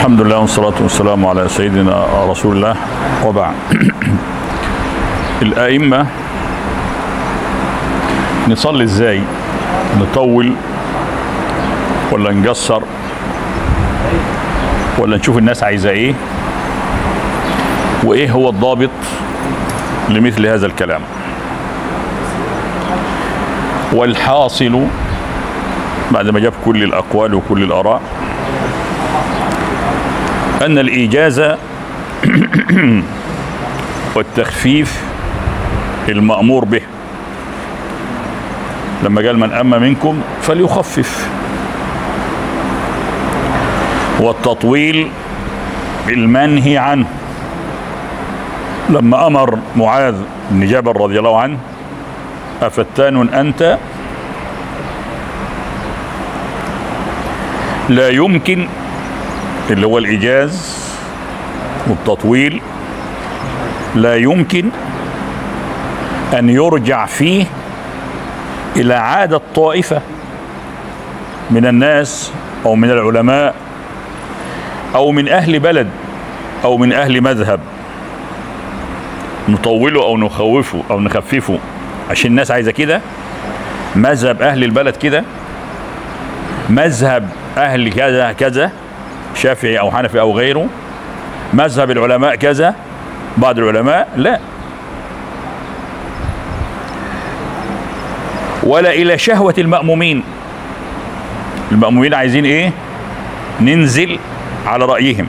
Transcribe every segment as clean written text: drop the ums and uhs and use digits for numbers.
الحمد لله والصلاة والسلام على سيدنا رسول الله وبعد. الأئمة نصلي ازاي؟ نطول ولا نقصر ولا نشوف الناس عايزة ايه؟ وايه هو الضابط لمثل هذا الكلام؟ والحاصل بعد ما جاب كل الأقوال وكل الآراء أن الإيجاز والتخفيف المأمور به، لما قال من أما منكم فليخفف، والتطويل المنهي عنه، لما أمر معاذ بن جبل رضي الله عنه أفتان أنت، لا يمكن، اللي هو الإيجاز والتطويل، لا يمكن أن يرجع فيه إلى عادة طائفة من الناس أو من العلماء أو من أهل بلد أو من أهل مذهب، نطوله أو نخوفه أو نخففه عشان الناس عايزة كده، مذهب أهل البلد كده، مذهب أهل كذا كذا، شافعي أو حنفي أو غيره، مذهب العلماء كذا، بعض العلماء لا، ولا إلى شهوة المأمومين. المأمومين عايزين إيه؟ ننزل على رأيهم،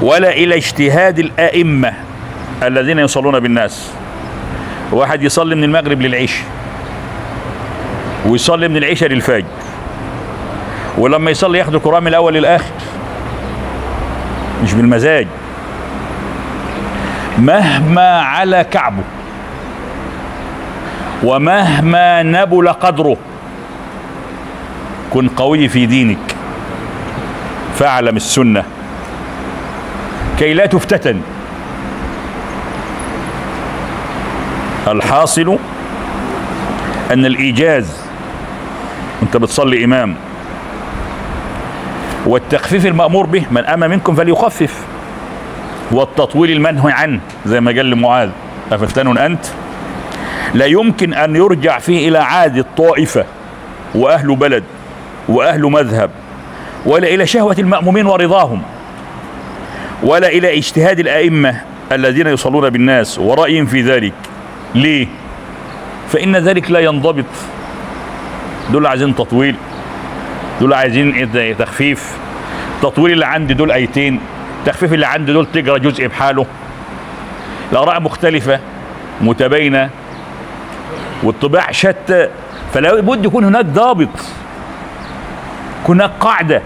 ولا إلى اجتهاد الأئمة الذين يصلون بالناس. واحد يصلي من المغرب للعشاء ويصلي من العشاء للفجر، ولما يصلي ياخد القرآن من الأول للآخر، مش بالمزاج، مهما على كعبه ومهما نبل قدره. كن قوي في دينك فاعلم السنة كي لا تفتتن. الحاصل أن الإيجاز أنت بتصلي إمام، والتخفيف المأمور به من أما منكم فليخفف، والتطويل المنهي عنه زي ما قال لمعاذ أفتان أنت، لا يمكن أن يرجع فيه إلى عادة طائفة وأهل بلد وأهل مذهب، ولا إلى شهوة المأمومين ورضاهم، ولا إلى اجتهاد الأئمة الذين يصلون بالناس ورأيهم في ذلك. ليه؟ فإن ذلك لا ينضبط. دول عايزين تطويل، دول عايزين تخفيف. التطويل اللي عندي دول آيتين، التخفيف اللي عندي دول تقرأ جزء بحاله. الآراء مختلفة متباينة والطباع شتى، فلا بد يكون هناك ضابط، هناك قاعدة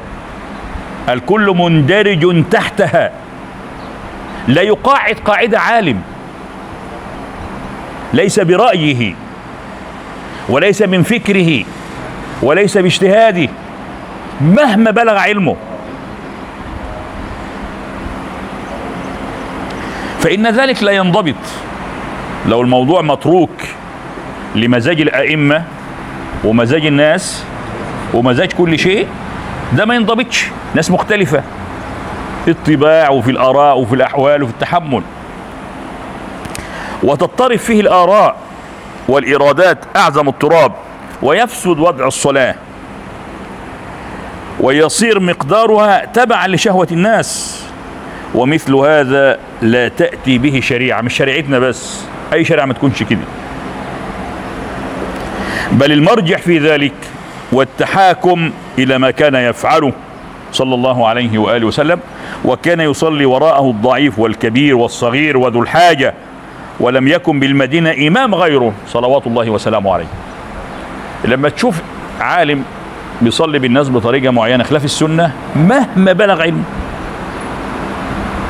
الكل مندرج تحتها. لا يقاعد قاعدة عالم ليس برأيه وليس من فكره وليس باجتهاده مهما بلغ علمه، فإن ذلك لا ينضبط. لو الموضوع متروك لمزاج الأئمة ومزاج الناس ومزاج كل شيء، ده ما ينضبطش. ناس مختلفة في الطباع وفي الآراء وفي الأحوال وفي التحمل، وتضطرب فيه الآراء والإرادات أعظم اضطراب، ويفسد وضع الصلاة ويصير مقدارها تبعا لشهوة الناس. ومثل هذا لا تأتي به شريعة، مش شريعتنا بس، أي شريعة ما تكونش كده، بل المرجع في ذلك والتحاكم إلى ما كان يفعله صلى الله عليه وآله وسلم. وكان يصلي وراءه الضعيف والكبير والصغير وذو الحاجة، ولم يكن بالمدينة إمام غيره صلوات الله وسلامه عليه. لما تشوف عالم بيصلي بالناس بطريقة معينة خلاف السنة مهما بلغ علمه،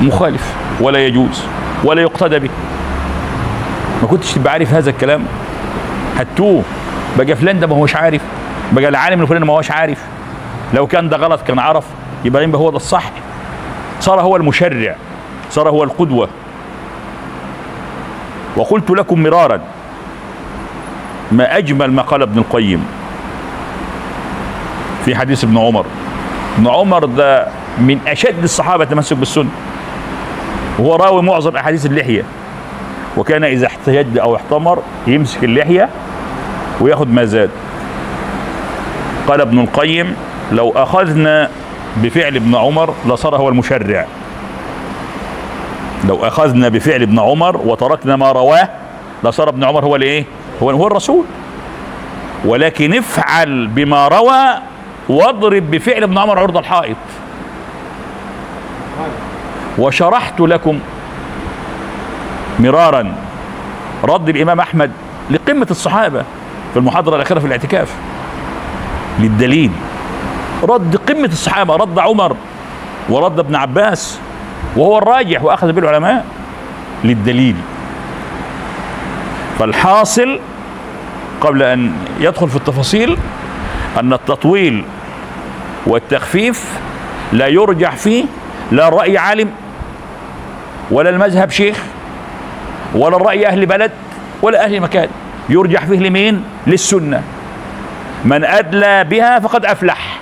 مخالف ولا يجوز ولا يقتدى به. ما كنتش تبقى عارف هذا الكلام هتوه، بقى فلان ده ما هوش عارف، بقى العالم الفلاني ما هوش عارف. لو كان ده غلط كان عرف، يبقى هو ده الصح. صار هو المشرع، صار هو القدوة. وقلت لكم مرارا ما أجمل ما قال ابن القيم في حديث ابن عمر. ابن عمر ده من اشد الصحابه تمسك بالسنه، وهو راوي معظم احاديث اللحيه، وكان اذا احتجد او احتمر يمسك اللحيه وياخد ما زاد. قال ابن القيم: لو اخذنا بفعل ابن عمر لصار هو المشرع. لو اخذنا بفعل ابن عمر وتركنا ما رواه لصار ابن عمر هو الايه؟ هو الرسول. ولكن افعل بما روى واضرب بفعل ابن عمر عرض الحائط. وشرحت لكم مرارا رد الامام احمد لقمه الصحابه في المحاضره الاخيره في الاعتكاف للدليل. رد قمه الصحابه، رد عمر ورد ابن عباس، وهو الراجح واخذ به العلماء للدليل. فالحاصل قبل ان يدخل في التفاصيل ان التطويل والتخفيف لا يرجح فيه لا الرأي عالم ولا المذهب شيخ ولا الرأي أهل بلد ولا أهل مكان، يرجح فيه لمين؟ للسنة. من أدلى بها فقد أفلح،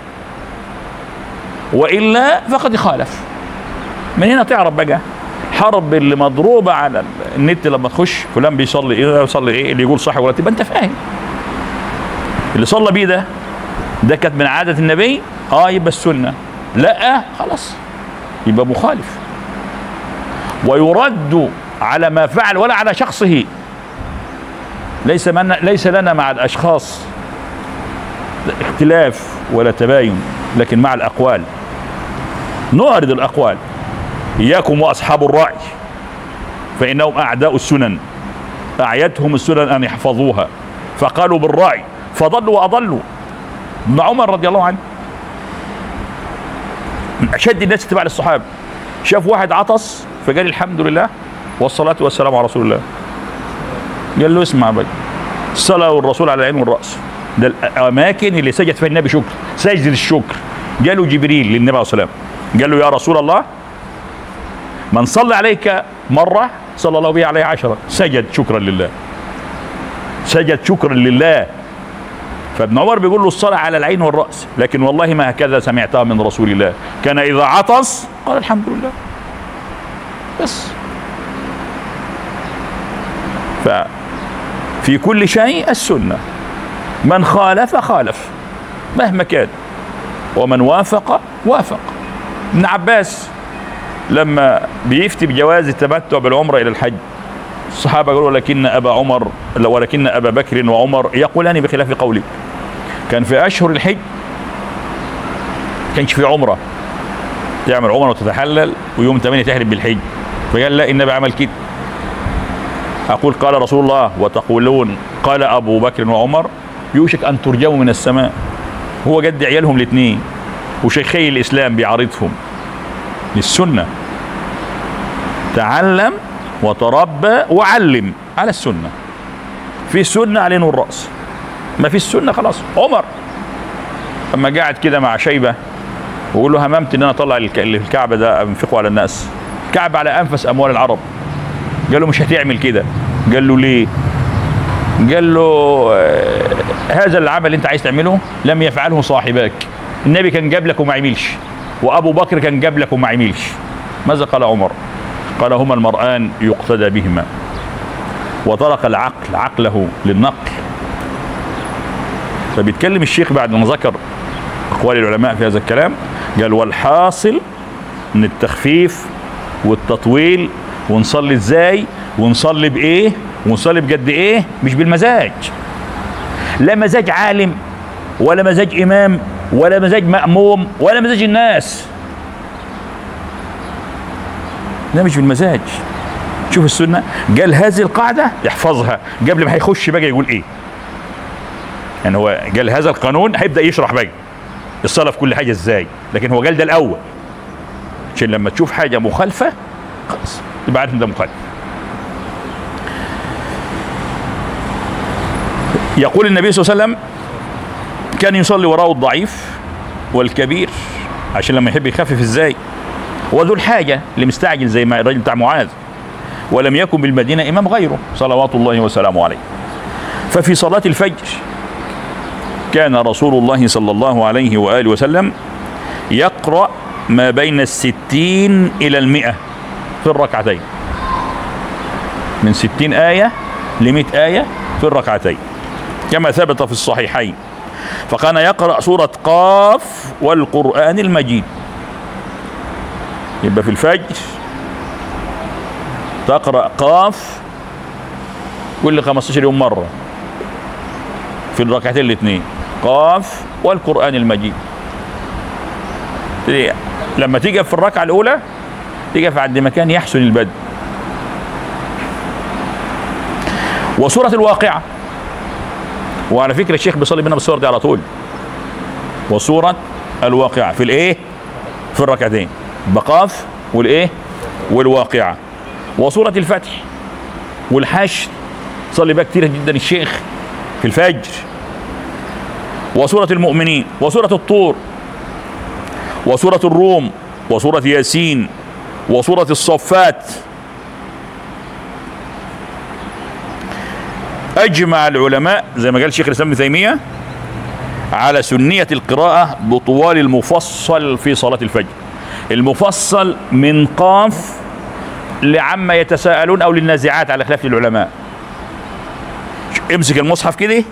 وإلا فقد خالف. من هنا تعرف بقى حرب اللي مضروبة على النت لما تخش فلان بيصلي ايه يصلي ايه، اللي يقول صح ولا تبقى انت فاهم اللي صلى بيه ده كانت من عادة النبي، يبقى السنة، لا خلاص يبقى مخالف. ويرد على ما فعل ولا على شخصه. ليس لنا مع الاشخاص اختلاف ولا تباين، لكن مع الاقوال نعرض الاقوال. اياكم واصحاب الرأي فانهم اعداء السنن، اعيتهم السنن ان يحفظوها فقالوا بالرأي فضلوا واضلوا. ابن عمر رضي الله عنه من اشد الناس اتباعا للصحابه، شاف واحد عطس فقال الحمد لله والصلاه والسلام على رسول الله. قال له اسمع بقى، الصلاه والرسول على العين والراس، ده الاماكن اللي سجد فيها النبي شكر، سجد الشكر. جاله جبريل للنبي عليه الصلاه والسلام قال له: يا رسول الله، من صلى عليك مره صلى الله به عليه 10. سجد شكرا لله، سجد شكرا لله. فابن عمر بيقول له الصلاة على العين والرأس، لكن والله ما هكذا سمعتها من رسول الله، كان إذا عطس قال الحمد لله بس. ففي كل شيء السنة، من خالف خالف مهما كان، ومن وافق وافق. ابن عباس لما بيفتي بجواز التمتع بالعمرة إلى الحج، الصحابة قالوا ولكن أبا بكر وعمر يقولان بخلاف قولي. كان في أشهر الحج كانش في عمرة، تعمل عمرة وتتحلل ويوم 8 تحرم بالحج، فقال لا، النبي عمل كده. أقول قال رسول الله وتقولون قال أبو بكر وعمر، يوشك أن ترجموا من السماء. هو قد عيالهم الاثنين وشيخي الإسلام بيعارضهم للسنة. تعلم وتربى وعلم على السنة. في سنة على نور الرأس، ما في السنة خلاص. عمر لما قاعد كده مع شيبة ويقول له هممت ان انا اطلع الكعبة ده انفقه على الناس، الكعبة على انفس اموال العرب. قال له مش هتعمل كده. قال له ليه؟ قال له هذا العمل اللي انت عايز تعمله لم يفعله صاحبك، النبي كان قبلك وما عملش، وابو بكر كان قبلك وما عملش. ماذا قال عمر؟ قال هما المرآن يقتدى بهما، وترك العقل عقله للنقل. فبيتكلم الشيخ بعد ما ذكر اقوال العلماء في هذا الكلام، قال والحاصل من التخفيف والتطويل، ونصلي ازاي ونصلي بايه ونصلي بقد ايه، مش بالمزاج. لا مزاج عالم ولا مزاج امام ولا مزاج مأموم ولا مزاج الناس، لا مش بالمزاج. شوف السنة قال هذه القاعدة احفظها قبل ما هيخش بقى يقول ايه. يعني هو قال هذا القانون، هيبدأ يشرح بقى الصلاة في كل حاجة ازاي، لكن هو قال ده الاول عشان لما تشوف حاجة مخالفة خلاص تبقى عارف ان ده مخالف. يقول النبي صلى الله عليه وسلم كان يصلي وراءه الضعيف والكبير، عشان لما يحب يخفف ازاي، وذو الحاجة اللي مستعجل زي ما الراجل بتاع معاذ، ولم يكن بالمدينة إمام غيره صلوات الله وسلامه عليه. ففي صلاة الفجر كان رسول الله صلى الله عليه وآله وسلم يقرأ ما بين 60 إلى 100 في الركعتين، من 60 آية ل100 آية في الركعتين كما ثبت في الصحيحين. فكان يقرأ سورة قاف والقرآن المجيد. يبقى في الفجر تقرأ قاف كل 15 يوم مرة في الركعتين الاثنين، قاف والقرآن المجيد. لما تيجي في الركعة الأولى تيجي عند مكان يحسن البدء. وسورة الواقعة، وعلى فكرة الشيخ بيصلي بينا بالسورة دي على طول. وسورة الواقعة في الايه؟ في الركعتين، بقاف والايه؟ والواقعة. وسورة الفتح والحشر صلي بها كتير جدا الشيخ في الفجر. وسورة المؤمنين وسورة الطور وسورة الروم وسورة ياسين وسورة الصفات. أجمع العلماء زي ما قال الشيخ الإسلام ابن تيمية على سنية القراءة بطوال المفصل في صلاة الفجر. المفصل من قاف لعما يتساءلون أو للنازعات على خلاف العلماء. امسك المصحف كده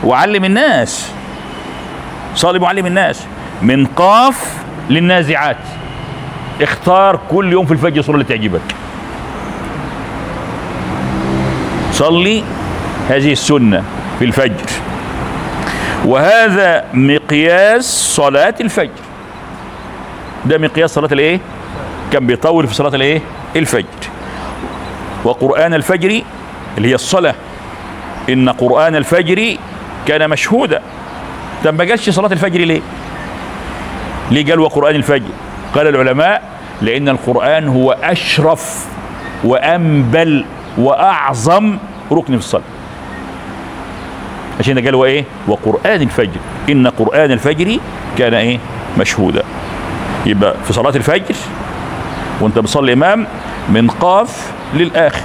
وعلم الناس، صلي معلم الناس من قاف للنازعات. اختار كل يوم في الفجر صورة اللي تعجبك، صلي هذه السنة في الفجر. وهذا مقياس صلاة الفجر، ده مقياس صلاة الايه؟ كان بيطول في صلاة الايه؟ الفجر. وقرآن الفجر اللي هي الصلاة، إن قرآن الفجر كان مشهودا. طب ما قالش صلاة الفجر ليه؟ ليه قال وقرآن الفجر؟ قال العلماء لأن القرآن هو أشرف وأنبل وأعظم ركن في الصلاة، عشان قال هو إيه؟ وقرآن الفجر، إن قرآن الفجر كان إيه؟ مشهودا. يبقى في صلاة الفجر وأنت بتصلي إمام من قاف للآخر،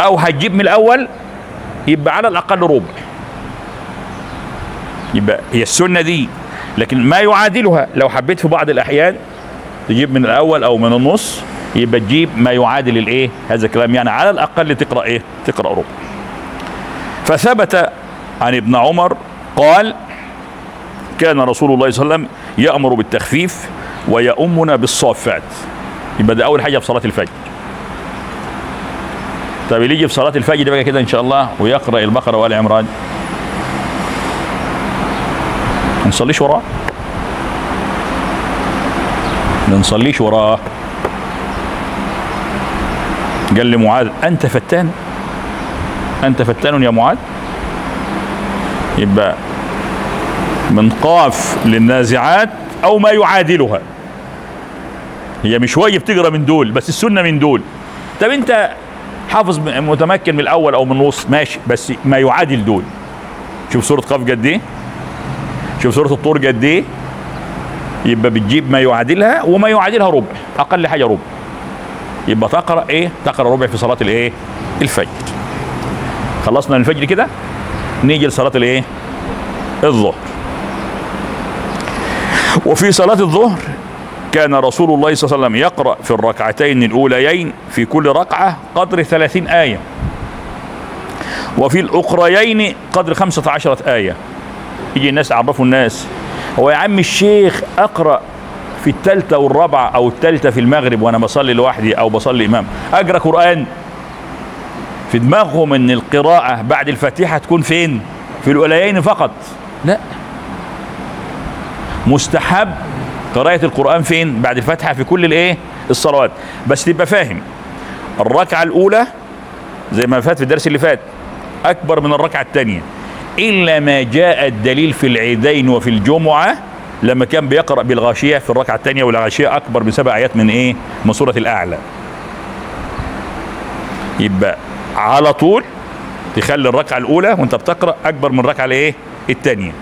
أو هتجيب من الأول يبقى على الأقل ربع. يبقى هي السنة دي، لكن ما يعادلها لو حبيت في بعض الأحيان تجيب من الأول أو من النص يبقى تجيب ما يعادل الإيه؟ هذا الكلام، يعني على الأقل تقرأ إيه؟ تقرأ ربع. فثبت عن ابن عمر قال كان رسول الله صلى الله عليه وسلم يأمر بالتخفيف ويؤمنا بالصافات. يبقى ده أول حاجة في صلاة الفجر. طب اللي يجي في صلاة الفجر بقى كده إن شاء الله ويقرأ البقرة وآل عمران، ما نصليش وراه، ما نصليش وراه. قال لمعاذ أنت فتان، أنت فتان يا معاذ. يبقى من قاف للنازعات أو ما يعادلها. هي مش واجب تقرأ من دول، بس السنة من دول. طب أنت حافظ متمكن من الأول أو من النص ماشي، بس ما يعادل دول. شوف سورة قاف قد إيه، شوف سورة الطور قد إيه. يبقى بتجيب ما يعادلها، وما يعادلها ربع، أقل حاجة ربع. يبقى تقرأ إيه؟ تقرأ ربع في صلاة الإيه؟ الفجر. خلصنا من الفجر كده نيجي لصلاة الإيه؟ الظهر. وفي صلاة الظهر كان رسول الله صلى الله عليه وسلم يقرأ في الركعتين الأوليين في كل ركعة قدر 30 آية، وفي الأخريين قدر 15 آية. يجي الناس يعرفوا الناس، هو يا عم الشيخ أقرأ في الثالثة والرابعة أو الثالثة في المغرب وأنا بصلي لوحدي أو بصلي إمام أقرأ قرآن؟ في دماغهم إن القراءة بعد الفاتحة تكون فين؟ في الأوليين فقط. لا، مستحب قراءة القرآن فين؟ بعد الفاتحة في كل الايه؟ الصلوات. بس تبقى فاهم الركعة الأولى زي ما فات في الدرس اللي فات أكبر من الركعة الثانية، إلا ما جاء الدليل في العيدين وفي الجمعة لما كان بيقرأ بالغاشية في الركعة الثانية، والغاشية أكبر ب7 آيات من إيه؟ من سورة الأعلى. يبقى على طول تخلي الركعة الأولى وأنت بتقرأ أكبر من الركعة الإيه؟ الثانية،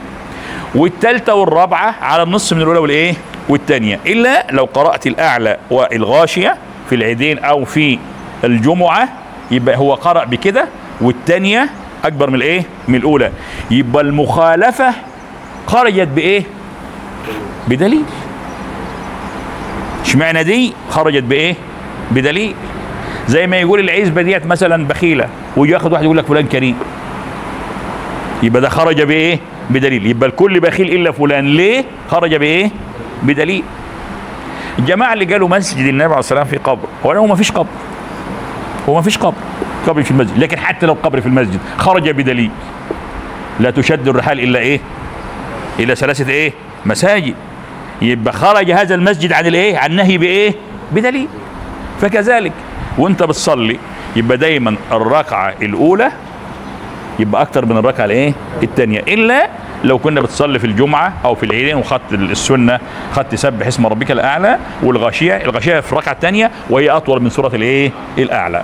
والثالثة والرابعة على النص من الأولى والإيه؟ والثانية، إلا لو قرأت الأعلى والغاشية في العيدين أو في الجمعة يبقى هو قرأ بكده، والثانية أكبر من الإيه؟ من الأولى. يبقى المخالفة خرجت بإيه؟ بدليل. اشمعنى دي خرجت بايه؟ بدليل. زي ما يقول العزبه ديت مثلا بخيله، ويجي ياخد واحد يقول لك فلان كريم، يبقى ده خرج بايه؟ بدليل. يبقى الكل بخيل الا فلان، ليه؟ خرج بايه؟ بدليل. الجماعه اللي قالوا مسجد النبي عليه الصلاه والسلام في قبر، هو ما فيش قبر، هو ما فيش قبر في المسجد، لكن حتى لو قبر في المسجد خرج بدليل. لا تشد الرحال الا ايه؟ الى 3 ايه؟ مساجد. يبقى خرج هذا المسجد عن الايه؟ عن النهي بايه؟ بدليل. فكذلك وانت بتصلي يبقى دايما الركعه الاولى يبقى اكتر من الركعه الايه؟ الثانيه، الا لو كنا بتصلي في الجمعه او في العيدين وخدت السنه، خدت سبح اسم ربك الاعلى والغاشيه، الغاشيه في الركعه الثانيه وهي اطول من سوره الايه؟ الاعلى.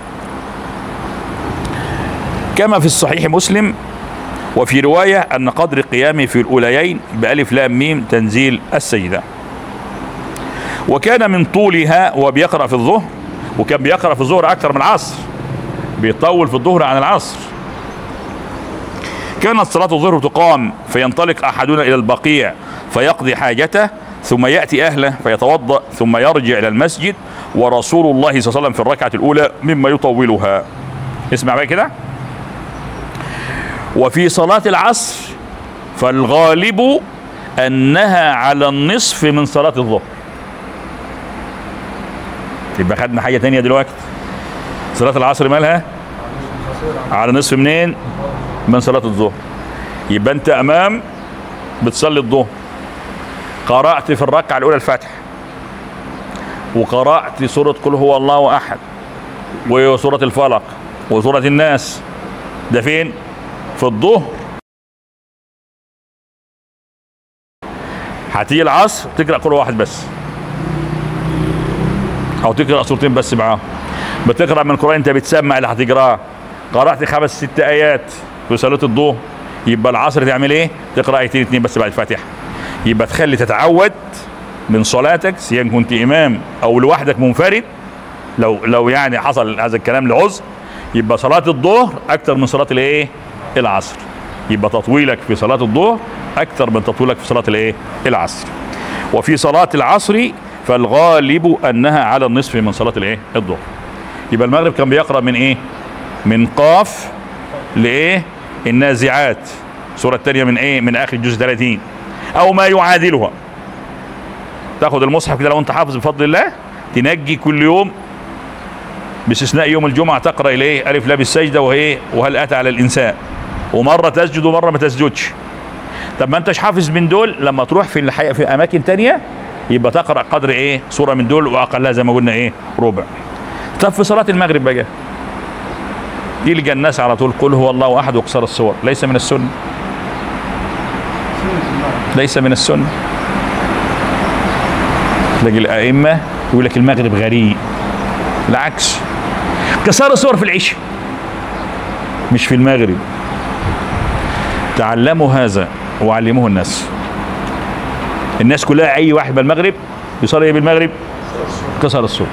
كما في الصحيح مسلم وفي روايه ان قدر قيامه في الاوليين بألف لام ميم تنزيل السجده. وكان من طولها وبيقرأ في الظهر، وكان بيقرأ في الظهر اكثر من العصر، بيطول في الظهر عن العصر. كانت صلاة الظهر تقام فينطلق أحدنا إلى البقيع فيقضي حاجته ثم يأتي أهله فيتوضأ ثم يرجع إلى المسجد، ورسول الله صلى الله عليه وسلم في الركعة الأولى مما يطولها. اسمع بقى كده. وفي صلاة العصر فالغالب أنها على النصف من صلاة الظهر. يبقى خدنا حاجة تانية دلوقتي. صلاة العصر مالها؟ على نصف منين؟ من صلاة الظهر. يبقى انت امام بتصلي الظهر، قرأت في الركعة الاولى الفاتحة، وقرأت سورة قل هو الله احد وسورة الفلق وسورة الناس. ده فين؟ في الظهر. هتيجي العصر تقرأ قل هو واحد بس، او تقرأ سورتين بس معاه. بتقرأ من القرآن انت بتسمع اللي هتقراه، قرأت 5 6 آيات في صلاة الظهر، يبقى العصر تعمل ايه؟ تقرأ آيتين 2 بس بعد الفاتحة. يبقى تخلي تتعود من صلاتك سواء كنت إمام أو لوحدك منفرد، لو يعني حصل هذا الكلام لعذر، يبقى صلاة الظهر أكثر من صلاة الايه؟ العصر. يبقى تطويلك في صلاة الظهر أكثر من تطويلك في صلاة الايه؟ العصر. وفي صلاة العصر فالغالب أنها على النصف من صلاة الايه؟ الظهر. يبقى المغرب كان بيقرأ من ايه؟ من قاف لايه؟ النازعات، السورة الثانية من ايه؟ من اخر الجزء 30 او ما يعادلها. تاخد المصحف كده لو انت حافظ بفضل الله، تنجي كل يوم باستثناء يوم الجمعة تقرأ اليه الف لام السجدة وهي وهل اتى على الانسان، ومرة تسجد ومرة ما تسجدش. طب ما انتش حافظ من دول، لما تروح في اماكن تانية يبقى تقرأ قدر ايه؟ سورة من دول واقلها زي ما قلنا ايه؟ ربع. طب في صلاة المغرب بقى يلقى الناس على طول قل هو الله احد وقصر الصور، ليس من السنه، ليس من السنه. تلاقي الائمه يقول لك المغرب غريب، العكس، قصار الصور في العشاء مش في المغرب. تعلموا هذا وعلموه الناس. الناس كلها اي واحد بالمغرب يصلي بالمغرب قصر الصور،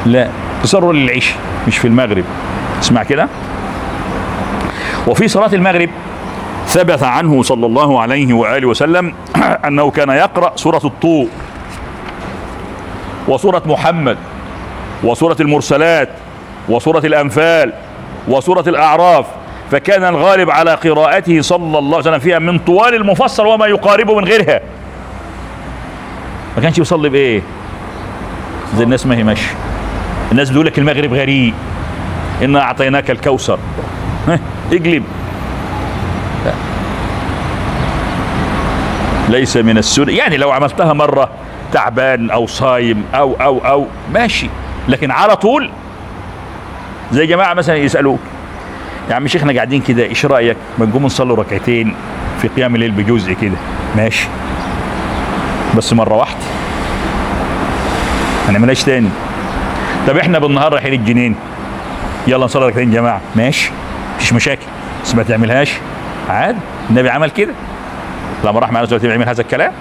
لا، قصر للعشاء مش في المغرب. اسمع كده. وفي صلاة المغرب ثبت عنه صلى الله عليه وآله وسلم أنه كان يقرأ سورة الطور وسورة محمد وسورة المرسلات وسورة الأنفال وسورة الأعراف، فكان الغالب على قراءته صلى الله عليه وسلم فيها من طوال المفصل وما يقاربه من غيرها. ما كانش بيصلي بإيه؟ زي الناس ما هي ماشية. الناس بتقول لك المغرب غريب، إنا أعطيناك الكوثر، اقلب. لا. ليس من السنة. يعني لو عملتها مرة تعبان أو صايم أو ماشي، لكن على طول زي جماعة مثلا يسألوك يا عم شيخنا قاعدين كده إيش رأيك ما نقوم نصلي ركعتين في قيام الليل بجزء كده؟ ماشي، بس مرة واحدة، ما نعملهاش تاني. طب احنا بالنهار رايحين الجنين، يلا نصلي ركعتين جماعه، ماشي مفيش مشاكل، بس ما تعملهاش عادي. النبي عمل كده لما راح مع الناس يعمل هذا الكلام.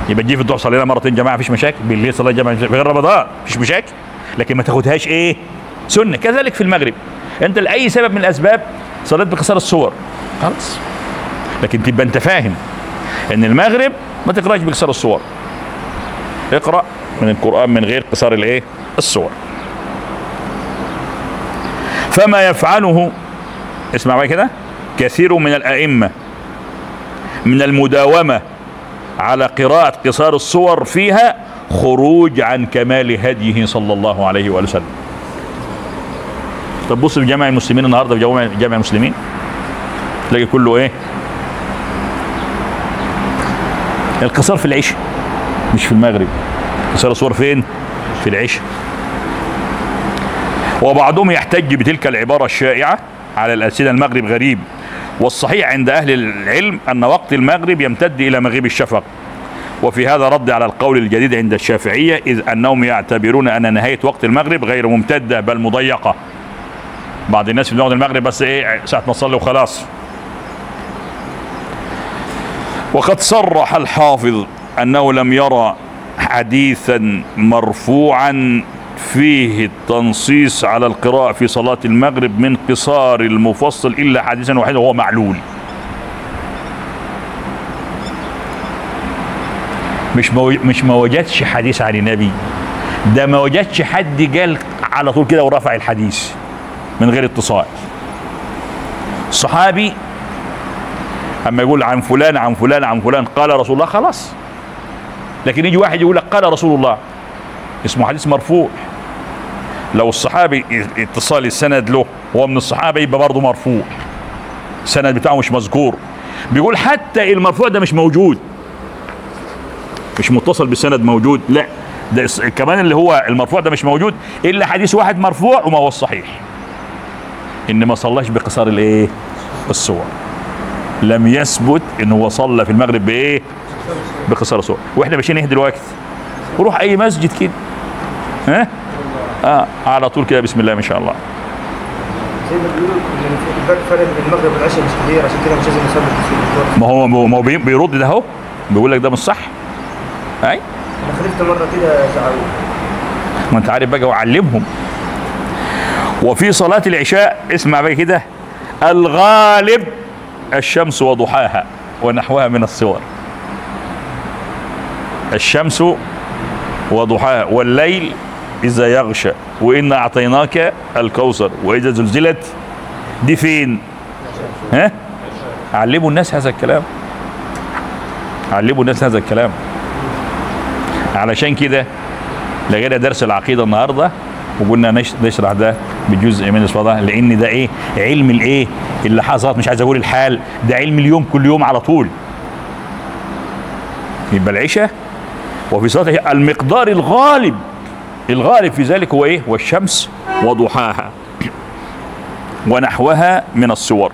يبقى تجي في الظهر صلينا مرتين جماعه مفيش مشاكل، بالليل صلي جماعه في غير رمضان مفيش مشاكل، لكن ما تاخدهاش ايه؟ سنه. كذلك في المغرب، انت لاي سبب من الاسباب صليت بقصار الصور خلاص، لكن تبقى انت فاهم ان المغرب ما تقراش بقصار الصور، اقرأ من القرآن من غير قصار الايه؟ الصور. فما يفعله، اسمع بقى كده، كثير من الأئمة من المداومة على قراءة قصار الصور فيها خروج عن كمال هديه صلى الله عليه وآله وسلم. طب بص في جامع المسلمين النهارده، في جامع المسلمين تلاقي كله ايه؟ القصار في العشاء مش في المغرب. قصار الصور فين؟ في العشاء. وبعضهم يحتج بتلك العبارة الشائعة على الألسنة المغرب غريب، والصحيح عند أهل العلم أن وقت المغرب يمتد إلى مغيب الشفق، وفي هذا رد على القول الجديد عند الشافعية، إذ أنهم يعتبرون أن نهاية وقت المغرب غير ممتدة بل مضيقة. بعض الناس في وقت المغرب بس إيه، ساعة ما تصلي وخلاص. وقد صرح الحافظ أنه لم يرى حديثا مرفوعا فيه التنصيص على القراءة في صلاة المغرب من قصار المفصل إلا حديثا واحدا وهو معلول. مش ما وجدش حديث عن النبي، ده ما وجدش حد قال على طول كده ورفع الحديث من غير اتصال. الصحابي اما يقول عن فلان عن فلان عن فلان قال رسول الله خلاص، لكن يجي واحد يقول لك قال رسول الله اسمه حديث مرفوع. لو الصحابي اتصال السند له هو من الصحابه يبقى برضه مرفوع، السند بتاعه مش مذكور. بيقول حتى المرفوع ده مش موجود، مش متصل بالسند موجود، لا ده كمان اللي هو المرفوع ده مش موجود الا حديث واحد مرفوع وما هو الصحيح، ان ما صلاش بقصار الايه؟ الصور. لم يثبت ان هو صلى في المغرب بايه؟ بقصار الصور. واحنا ماشيين ايه دلوقتي؟ وروح اي مسجد كده ها؟ على طول كده بسم الله ما شاء الله. زي ما بيقولوا ان الفرق بين المغرب والعشاء مش كبير، عشان كده مش لازم نصلي في الظهر. ما هو بيرد ده اهو، بيقول لك ده مش صح. اي انا خلفت مره كده زعلوني. ما انت عارف بقى وعلمهم. وفي صلاة العشاء اسمع بقى كده، الغالب الشمس وضحاها ونحوها من الصور. الشمس وضحاها والليل إذا يغشى وإن أعطيناك الكوثر وإذا زلزلت. دي فين؟ ها؟ علموا الناس هذا الكلام، علموا الناس هذا الكلام. علشان كده لقينا درس العقيدة النهاردة وقلنا نشرح ده بجزء من الصلاة، لأن ده إيه؟ علم الإيه؟ اللحظات، مش عايز أقول الحال، ده علم اليوم كل يوم على طول. يبقى العشاء وفي صلاة المقدار الغالب في ذلك هو ايه؟ والشمس وضحاها ونحوها من الصور.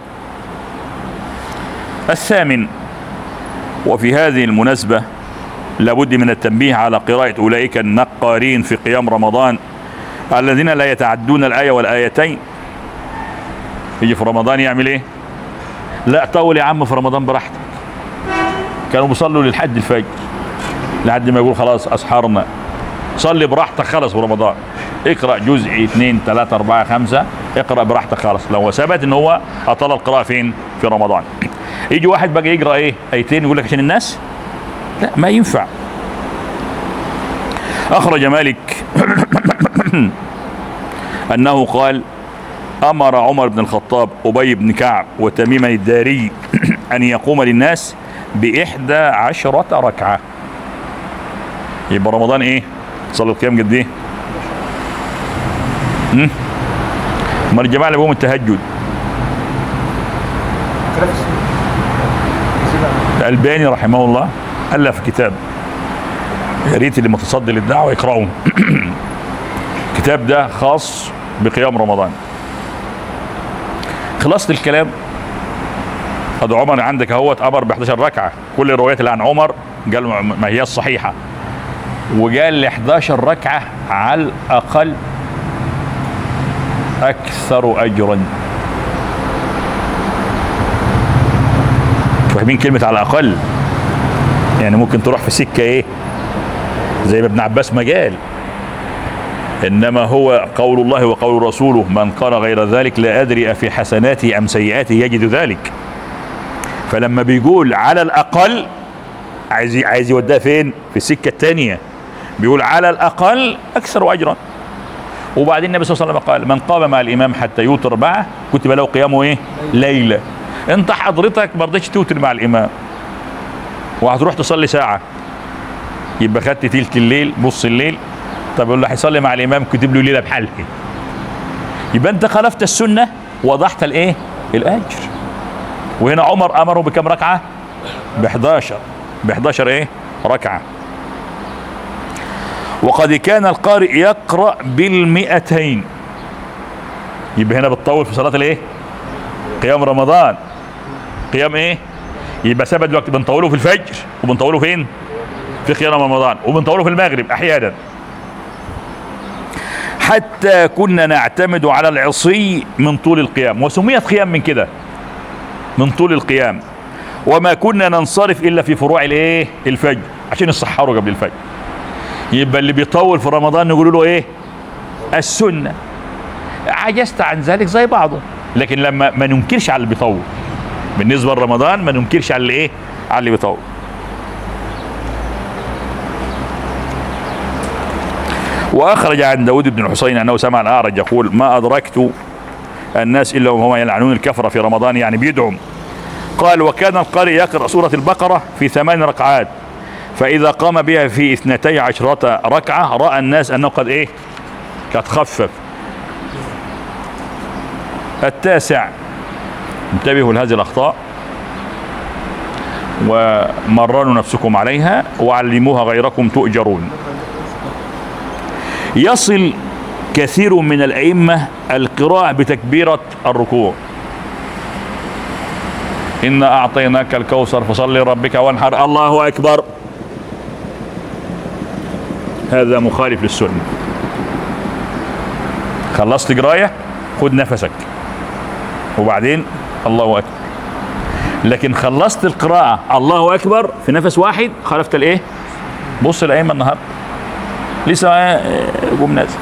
الثامن، وفي هذه المناسبة لابد من التنبيه على قراءة أولئك النقارين في قيام رمضان الذين لا يتعدون الآية والآيتين. يجي في رمضان يعمل ايه؟ لا طول يا عم في رمضان براحتك. كانوا بيصلوا للحد الفجر لحد ما يقول خلاص أسحرنا. صلي براحتك خلص في رمضان، اقرأ جزء 2 3 4 5، اقرأ براحتك خلص. لو ثبت ان هو اطال القراءة فين؟ في رمضان. يجي واحد بقى يقرأ ايه؟ ايتين يقول لك عشان الناس؟ لا ما ينفع. اخرج مالك انه قال امر عمر بن الخطاب ابي بن كعب وتميما الداري ان يقوم للناس ب11 ركعة. يبقى رمضان ايه؟ صلوا القيام قد ايه؟ امال الجماعه اللي بيقوموا التهجد؟ الألباني رحمه الله ألف كتاب، يا ريت اللي متصدي للدعوه يقرأوه. الكتاب ده خاص بقيام رمضان. خلاصة الكلام، هذا عمر عندك اهوت امر ب11 ركعه، كل الروايات اللي عن عمر قال ما هي الصحيحه، وقال ل11 ركعه على الاقل اكثر اجرا. فاهمين كلمه على الاقل؟ يعني ممكن تروح في سكه ايه زي ما ابن عباس ما قال، انما هو قول الله وقول رسوله من قال غير ذلك لا ادري افي حسناته ام سيئاته يجد ذلك. فلما بيقول على الاقل عايز يوديها فين؟ في السكه الثانيه. بيقول على الاقل اكثر اجرا. وبعدين النبي صلى الله عليه وسلم قال من قام مع الامام حتى يوتر معه كتب له قيامه ايه؟ ليله. انت حضرتك ما رضيتش توتر مع الامام وهتروح تصلي ساعه، يبقى خدت تلت الليل نص الليل. طب اللي هيصلي مع الامام كتب له ليله بحالها، يبقى انت خالفت السنه وضحت الايه؟ الاجر. وهنا عمر امره بكم ركعه؟ ب11 ايه؟ ركعه. وقد كان القارئ يقرأ بال200. يبقى هنا بتطول في صلاة الايه؟ قيام رمضان. قيام ايه؟ يبقى ثبت الوقت بنطوله في الفجر وبنطوله فين؟ في قيام رمضان، وبنطوله في المغرب احيانا. حتى كنا نعتمد على العصي من طول القيام، وسميت قيام من كده، من طول القيام. وما كنا ننصرف الا في فروع الايه؟ الفجر، عشان يسحروا قبل الفجر. يبقى اللي بيطول في رمضان نقول له ايه؟ السنه. عجزت عن ذلك زي بعضه، لكن لما ما ننكرش على اللي بيطول. بالنسبه لرمضان ما ننكرش على اللي ايه؟ على اللي بيطول. واخرج عن داود بن الحسين انه سمع الاعرج يقول ما ادركت الناس الا وهم يلعنون الكفر في رمضان، يعني بيدعم. قال وكان القارئ يقرأ سورة البقرة في 8 ركعات، فإذا قام بها في 12 ركعة رأى الناس أنه قد إيه؟ قد خفف. 9 انتبهوا لهذه الأخطاء ومرنوا نفسكم عليها وعلموها غيركم تؤجرون. يصل كثير من الأئمة القراءة بتكبيرة الركوع. إنا أعطيناك الكوثر فصل لربك وانحر، الله أكبر. هذا مخالف للسنة. خلصت قراية خد نفسك وبعدين الله أكبر. لكن خلصت القراءة الله أكبر في نفس واحد خالفت الإيه؟ بص الأئمة النهاردة لسه قوم نازل.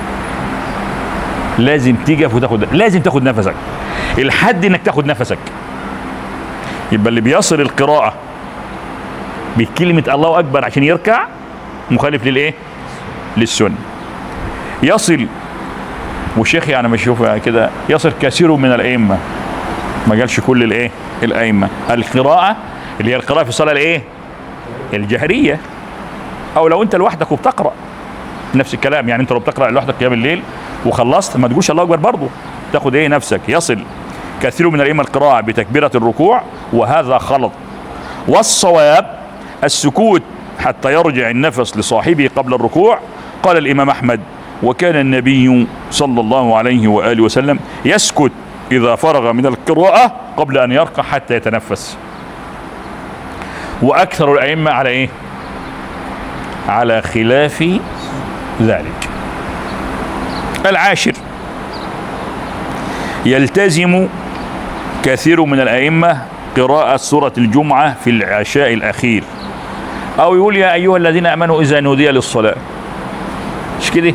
لازم تقف وتاخد، لازم تاخد نفسك. الحد انك تاخد نفسك. يبقى اللي بيصل القراءة بكلمة الله أكبر عشان يركع مخالف للإيه؟ للسنة. يصل، والشيخ يعني بشوفها كده، يصل كثير من الأئمة، ما قالش كل الإيه؟ الأئمة، القراءة اللي هي القراءة في الصلاة الإيه؟ الجهرية، أو لو أنت لوحدك وبتقرأ نفس الكلام. يعني أنت لو بتقرأ لوحدك قيام الليل وخلصت ما تقولش الله أكبر برضه، تاخد إيه؟ نفسك. يصل كثير من الأئمة القراءة بتكبيرة الركوع وهذا خلط. والصواب السكوت حتى يرجع النفس لصاحبه قبل الركوع. قال الإمام أحمد وكان النبي صلى الله عليه وآله وسلم يسكت إذا فرغ من القراءة قبل أن يركع حتى يتنفس. وأكثر الأئمة على إيه؟ على خلاف ذلك. 10 يلتزم كثير من الأئمة قراءة سورة الجمعة في العشاء الأخير، أو يقول يا أيها الذين آمنوا إذا نودي للصلاة. مش كده؟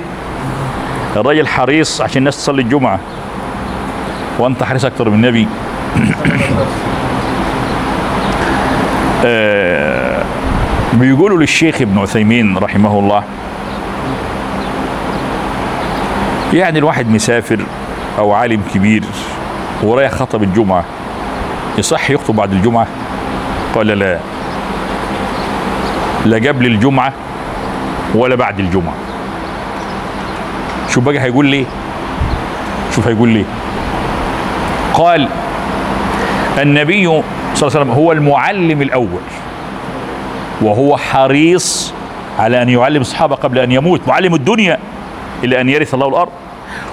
الراجل حريص عشان الناس تصلي الجمعة، وأنت حريص أكتر من النبي. بيقولوا للشيخ ابن عثيمين رحمه الله، يعني الواحد مسافر أو عالم كبير ورايح خطب الجمعة يصح يخطب بعد الجمعة؟ قال لا، لا قبل الجمعة ولا بعد الجمعة. شوف بقى هيقول ليه، شوف هيقول ليه. قال النبي صلى الله عليه وسلم هو المعلم الأول، وهو حريص على أن يعلم الصحابة قبل أن يموت، معلم الدنيا إلى أن يرث الله الأرض.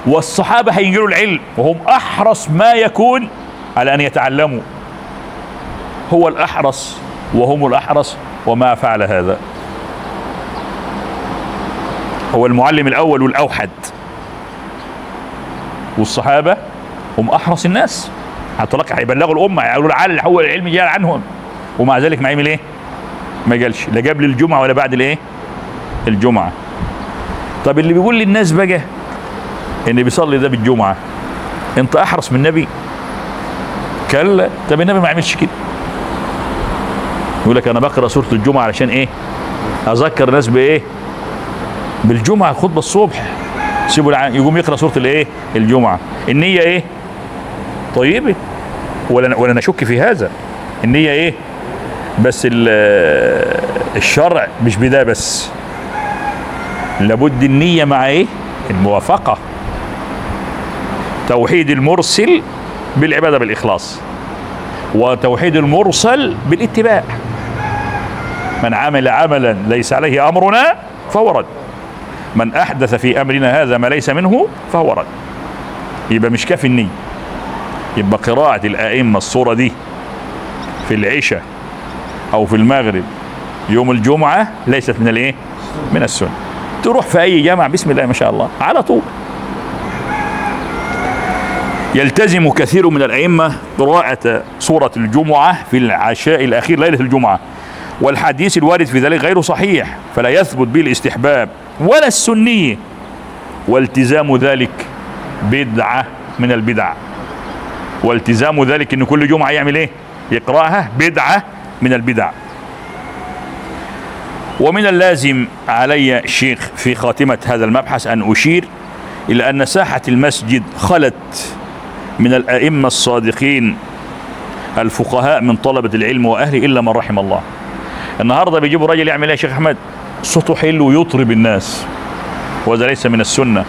والصحابة هينقلوا العلم وهم أحرص ما يكون على أن يتعلموا. هو الأحرص وهم الأحرص، وما فعل هذا. هو المعلم الأول والأوحد، والصحابة هم أحرص الناس. هتلقى هيبلغوا الأمة، هيقولوا العالم هو العلم جاء عنهم، ومع ذلك ما عمل إيه؟ ما قالش لا قبل الجمعة ولا بعد الإيه؟ الجمعة. طب اللي بيقول للناس بقى إن بيصلي ده بالجمعة أنت أحرص من النبي؟ كلا. طب النبي ما عملش كده. يقول لك انا بقرا سوره الجمعه علشان ايه؟ اذكر الناس بايه؟ بالجمعه، الخطبه الصبح. سيبوا يقوم يقرا سوره الايه؟ الجمعه. النيه ايه؟ طيبه، ولا نشك في هذا. النيه ايه؟ بس الشرع مش بده بس، لابد النيه مع ايه؟ الموافقه. توحيد المرسل بالعباده بالاخلاص، وتوحيد المرسل بالاتباع. من عمل عملا ليس عليه امرنا فهو رد، من احدث في امرنا هذا ما ليس منه فهو رد. يبقى مش كافي النية، يبقى قراءة الائمة الصورة دي في العشاء او في المغرب يوم الجمعة ليست من الايه؟ من السنة. تروح في اي جامع بسم الله ما شاء الله على طول. يلتزم كثير من الائمة قراءة سورة الجمعة في العشاء الاخير ليلة الجمعة، والحديث الوارد في ذلك غير صحيح، فلا يثبت به الاستحباب ولا السنية، والتزام ذلك بدعة من البدع. والتزام ذلك ان كل جمعة يعمل ايه؟ يقرأها، بدعة من البدع. ومن اللازم علي الشيخ في خاتمة هذا المبحث ان اشير الى ان ساحة المسجد خلت من الائمة الصادقين الفقهاء من طلبة العلم واهله الا من رحم الله. النهارده بيجيبوا راجل يعمل ايه يا شيخ احمد؟ صوته حلو ويطرب الناس، وهذا ليس من السنة.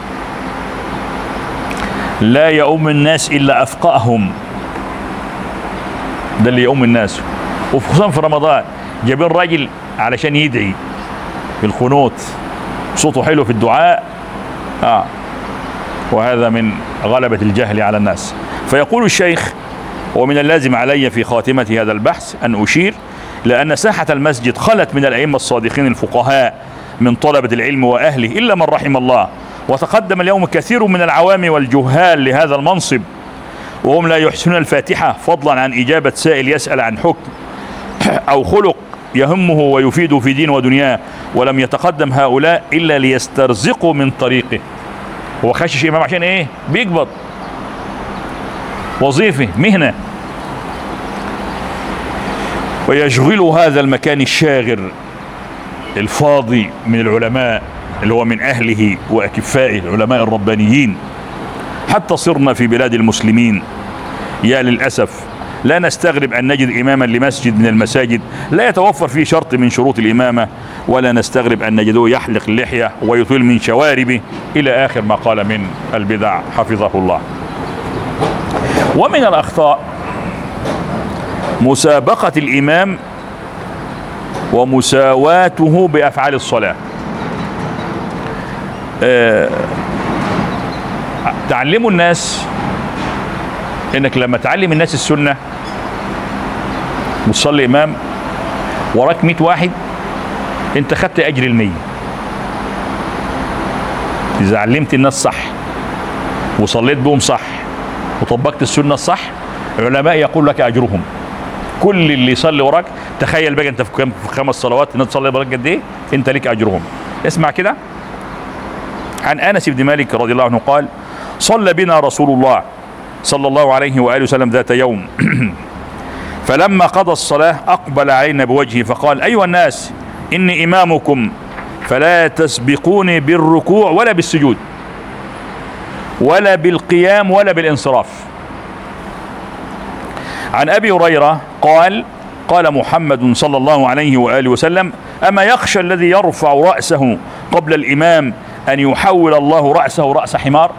لا يؤم الناس الا افقههم، ده اللي يؤم الناس. وخصوصا في رمضان جايبين راجل علشان يدعي في القنوت، صوته حلو في الدعاء، وهذا من غلبة الجهل على الناس. فيقول الشيخ: ومن اللازم علي في خاتمة هذا البحث أن أشير لأن ساحة المسجد خلت من الأئمة الصادقين الفقهاء من طلبة العلم وأهله إلا من رحم الله. وتقدم اليوم كثير من العوام والجهال لهذا المنصب، وهم لا يحسنون الفاتحة، فضلا عن إجابة سائل يسأل عن حكم أو خلق يهمه ويفيده في دين ودنياه، ولم يتقدم هؤلاء إلا ليسترزقوا من طريقه. هو خشش إمام عشان إيه؟ بيقبض وظيفة مهنة، ويشغل هذا المكان الشاغر الفاضي من العلماء اللي هو من أهله وأكفائه العلماء الربانيين، حتى صرنا في بلاد المسلمين يا للأسف لا نستغرب أن نجد إماما لمسجد من المساجد لا يتوفر فيه شرط من شروط الإمامة، ولا نستغرب أن نجده يحلق اللحية ويطيل من شواربه إلى آخر ما قال من البدع حفظه الله. ومن الأخطاء مسابقة الإمام ومساواته بأفعال الصلاة. تعلموا الناس انك لما تعلم الناس السنة وتصلي امام وراك 100 واحد انت خدت اجر ال100. اذا علمت الناس صح وصليت بهم صح وطبقت السنة الصح، علماء يقول لك اجرهم. كل اللي يصلي وراك، تخيل بقى انت في 5 صلوات الناس تصلي وراك قد ايه؟ انت ليك اجرهم. اسمع كده، عن انس بن مالك رضي الله عنه قال: صلى بنا رسول الله صلى الله عليه وآله وسلم ذات يوم فلما قضى الصلاة أقبل علينا بوجهه فقال: أيها الناس إني إمامكم فلا تسبقوني بالركوع ولا بالسجود ولا بالقيام ولا بالانصراف. عن أبي هريرة قال: قال محمد صلى الله عليه وآله وسلم: أما يخشى الذي يرفع رأسه قبل الإمام أن يحول الله رأسه رأس حمار.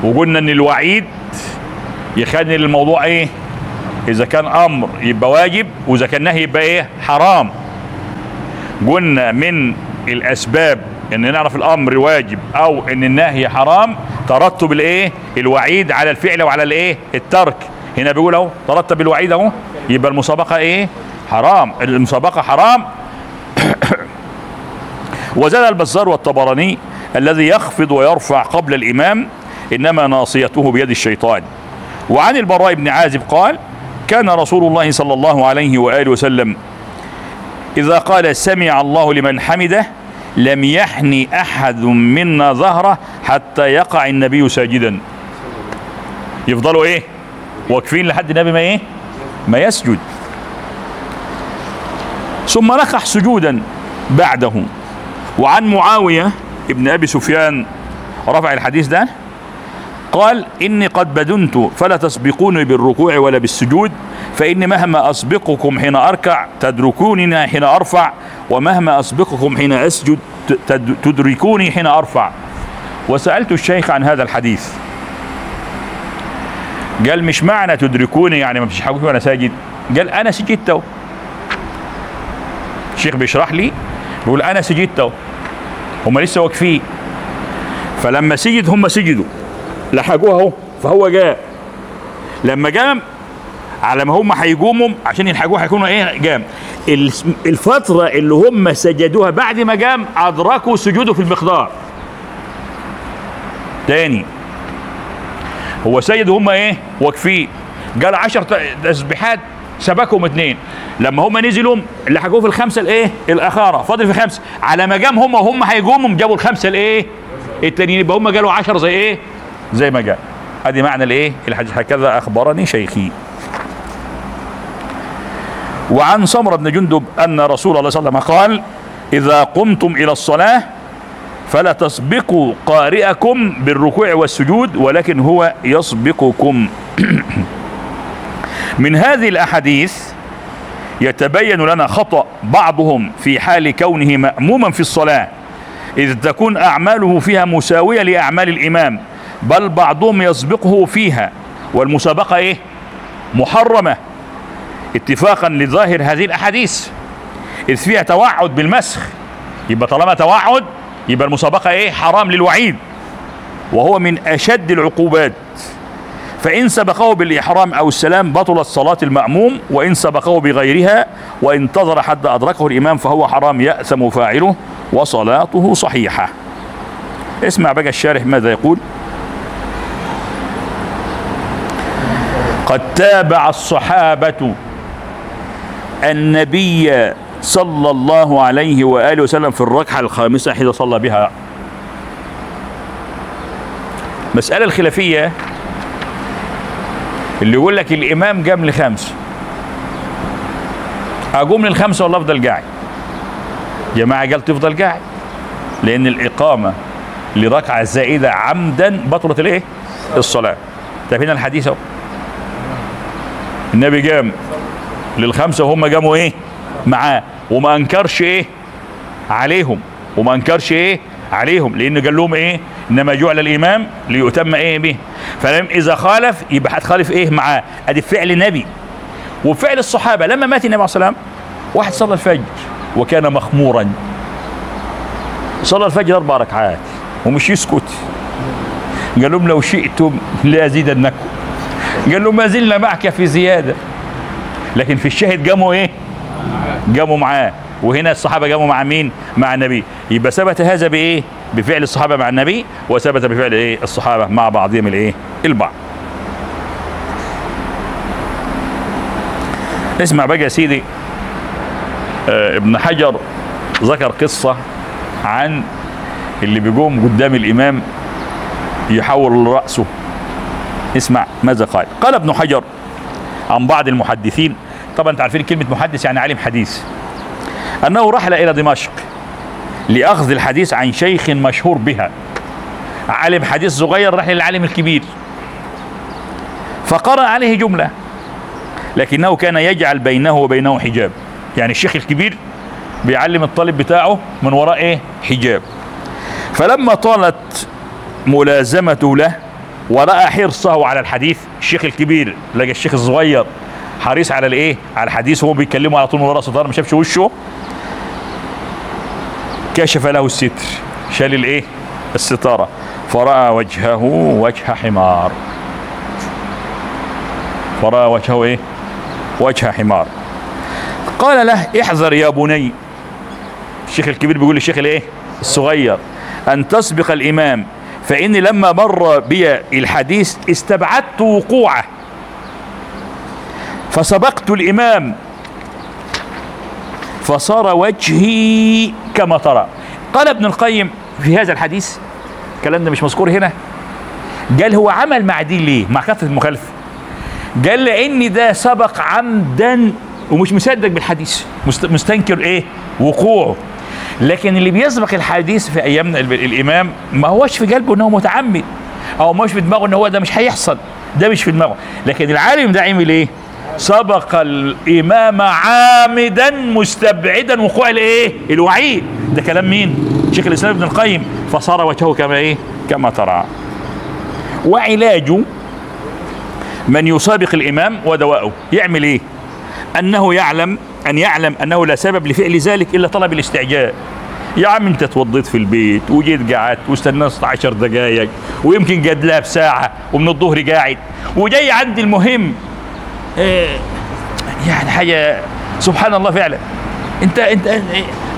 وقلنا ان الوعيد يخلي الموضوع ايه؟ اذا كان امر يبقى واجب، واذا كان نهي يبقى ايه؟ حرام. قلنا من الاسباب ان نعرف الامر واجب او ان النهي حرام ترتب الايه؟ الوعيد على الفعل وعلى الايه؟ الترك. هنا بيقول اهو ترتب الوعيد اهو، يبقى المسابقة ايه؟ حرام. المسابقة حرام. وزاد البزار والطبراني: الذي يخفض ويرفع قبل الامام انما ناصيته بيد الشيطان. وعن البراء بن عازب قال: كان رسول الله صلى الله عليه وآله وسلم اذا قال سمع الله لمن حمده لم يحني احد منا ظهره حتى يقع النبي ساجدا. يفضلوا ايه؟ واقفين لحد النبي ما ايه؟ ما يسجد. ثم نخح سجودا بعده. وعن معاوية ابن أبي سفيان رفع الحديث ده قال: إني قد بدنت فلا تسبقوني بالركوع ولا بالسجود، فإني مهما أسبقكم حين أركع تدركونني حين أرفع، ومهما أسبقكم حين أسجد تدركوني حين أرفع. وسألت الشيخ عن هذا الحديث، قال: مش معنى تدركوني يعني ما بتشحقوش وأنا ساجد، قال: أنا سجدت أهو. الشيخ بيشرح لي بيقول: أنا سجدت أهو، هم لسه واقفين، فلما سجد هم سجدوا لحقوه اهو، فهو جاء. لما قام على ما هم هيقوموا عشان يلحقوه هيكونوا ايه؟ قام. الفترة اللي هم سجدوها بعد ما قام أدركوا سجوده في المقدار. تاني هو سجد وهم ايه؟ واقفين، قال 10 تسبيحات سبكهم 2، لما هم نزلوا لحقوه في الخمسة الايه؟ الأخارة، فاضل في 5، على ما قام هم وهم هيقوموا جابوا الخمسة الايه؟ التانيين، يبقى هم قالوا 10 زي ايه؟ زي ما جاء. ادي معنى الايه؟ الحديث: هكذا اخبرني شيخي. وعن سمرة بن جندب ان رسول الله صلى الله عليه وسلم قال: اذا قمتم الى الصلاة فلا تسبقوا قارئكم بالركوع والسجود ولكن هو يسبقكم. من هذه الاحاديث يتبين لنا خطأ بعضهم في حال كونه مأموما في الصلاة، إذ تكون أعماله فيها مساوية لأعمال الإمام، بل بعضهم يسبقه فيها، والمسابقة إيه؟ محرمة اتفاقا لظاهر هذه الأحاديث، إذ فيها توعد بالمسخ، يبقى طالما توعد يبقى المسابقة إيه؟ حرام للوعيد، وهو من أشد العقوبات. فإن سبقه بالإحرام أو السلام بطلت صلاة المأموم، وإن سبقه بغيرها وانتظر حتى أدركه الإمام فهو حرام يأثم فاعله وصلاته صحيحة. اسمع بقى الشارح ماذا يقول: قد تابع الصحابة النبي صلى الله عليه وآله وسلم في الركعة الخامسة حين صلى بها. مسألة الخلافية اللي يقول لك الإمام قام ل5، أقوم ل5 ولا أفضل قاعد؟ جماعة قال تفضل قاعد، لأن الإقامة لركعة زائدة عمدا بطلت الإيه؟ الصلاة. طيب هنا الحديث أهو، النبي قام لل5 وهم قاموا إيه؟ معاه، وما أنكرش إيه؟ عليهم، وما أنكرش إيه؟ عليهم، لأنه قال لهم إيه؟ إنما جعل الإمام ليؤتم إيه به، فلم إذا خالف يبقى هتخالف إيه معاه. أدي فعل نبي وفعل الصحابة. لما مات النبي عليه الصلاة والسلام واحد صلى الفجر وكان مخمورا، صلى الفجر 4 ركعات ومش يسكت، قال لهم: لو شئتم لأزيدنكم، قال لهم: ما زلنا معك في زيادة. لكن في الشاهد قاموا ايه؟ قاموا معاه. وهنا الصحابة قاموا مع مين؟ مع النبي. يبقى ثبت هذا بايه؟ بفعل الصحابة مع النبي، وثبت بفعل ايه؟ الصحابة مع بعضهم الايه؟ البعض. اسمع بقى يا سيدي، ابن حجر ذكر قصة عن اللي بيقوم قدام الإمام يحول رأسه. اسمع ماذا قال. قال ابن حجر عن بعض المحدثين، طبعا انتوا عارفين كلمة محدث يعني عالم حديث، أنه رحل إلى دمشق لأخذ الحديث عن شيخ مشهور بها. عالم حديث صغير رحل للعالم الكبير، فقرأ عليه جملة، لكنه كان يجعل بينه وبينه حجاب. يعني الشيخ الكبير بيعلم الطالب بتاعه من وراء ايه؟ حجاب. فلما طالت ملازمته له ورأى حرصه على الحديث، الشيخ الكبير لقى الشيخ الصغير حريص على الايه؟ على الحديث، وهو بيتكلمه على طول من وراء ستار ما شافش وشه، كشف له الستر، شال الايه؟ الستارة، فرأى وجهه وجه حمار. فرأى وجهه ايه؟ وجه حمار. قال له: احذر يا بني، الشيخ الكبير بيقول للشيخ الايه؟ الصغير، ان تسبق الامام، فاني لما مر بي الحديث استبعدت وقوعه فسبقت الامام فصار وجهي كما ترى. قال ابن القيم في هذا الحديث، الكلام ده مش مذكور هنا، قال هو عمل مع دي ليه؟ مع كثرة المخالفة. قال لان ده سبق عمدا ومش مصدق بالحديث، مستنكر ايه وقوعه. لكن اللي بيسبق الحديث في ايامنا الامام ما هوش في قلبه انه متعمد، او مش في دماغه ان هو ده مش هيحصل، ده مش في دماغه. لكن العالم ده عمل ايه؟ سبق الامام عامدا مستبعدا وقوع الايه؟ الوعيد. ده كلام مين؟ شيخ الاسلام ابن القيم. فصار وجهه كما ايه؟ كما ترى. وعلاجه من يسابق الامام ودواءه يعمل ايه؟ انه يعلم انه لا سبب لفعل ذلك الا طلب الاستعجال. يا عم انت اتوضيت في البيت وجيت قعدت واستنيت 10 دقائق ويمكن قد لها بساعه ومن الظهر قاعد وجاي عندي المهم يعني حاجه سبحان الله فعلا. انت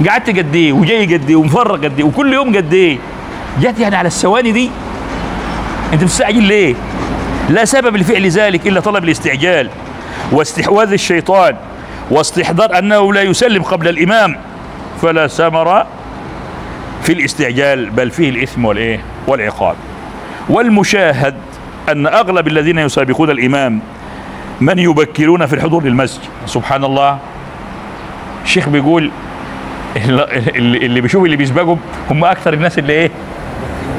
قعدت قد ايه وجاي قد ايه ومفرغ قد ايه وكل يوم قد ايه؟ جت يعني على الثواني دي؟ انت مستعجل ليه؟ لا سبب لفعل ذلك الا طلب الاستعجال واستحواذ الشيطان واستحضار انه لا يسلم قبل الامام، فلا ثمر في الاستعجال بل فيه الاثم والايه؟ والعقاب. والمشاهد ان اغلب الذين يسابقون الامام من يبكرون في الحضور للمسجد. سبحان الله. الشيخ بيقول اللي بيشوف اللي بيسبقوا هم اكثر الناس اللي ايه؟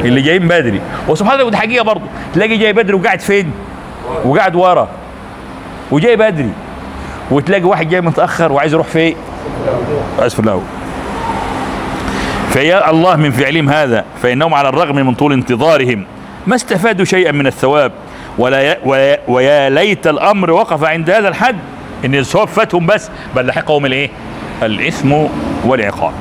اللي جايين بدري. وسبحان الله ودي حقيقه برضه، تلاقي جاي بدري وقاعد فين؟ وقاعد ورا وجاي بدري، وتلاقي واحد جاي متاخر وعايز يروح فين؟ اسف له. فيا الله من فعلهم هذا فانهم على الرغم من طول انتظارهم ما استفادوا شيئا من الثواب، ويا ليت الامر وقف عند هذا الحد ان الثواب فاتهم بس، بل لحقهم الايه؟ الاثم والعقاب.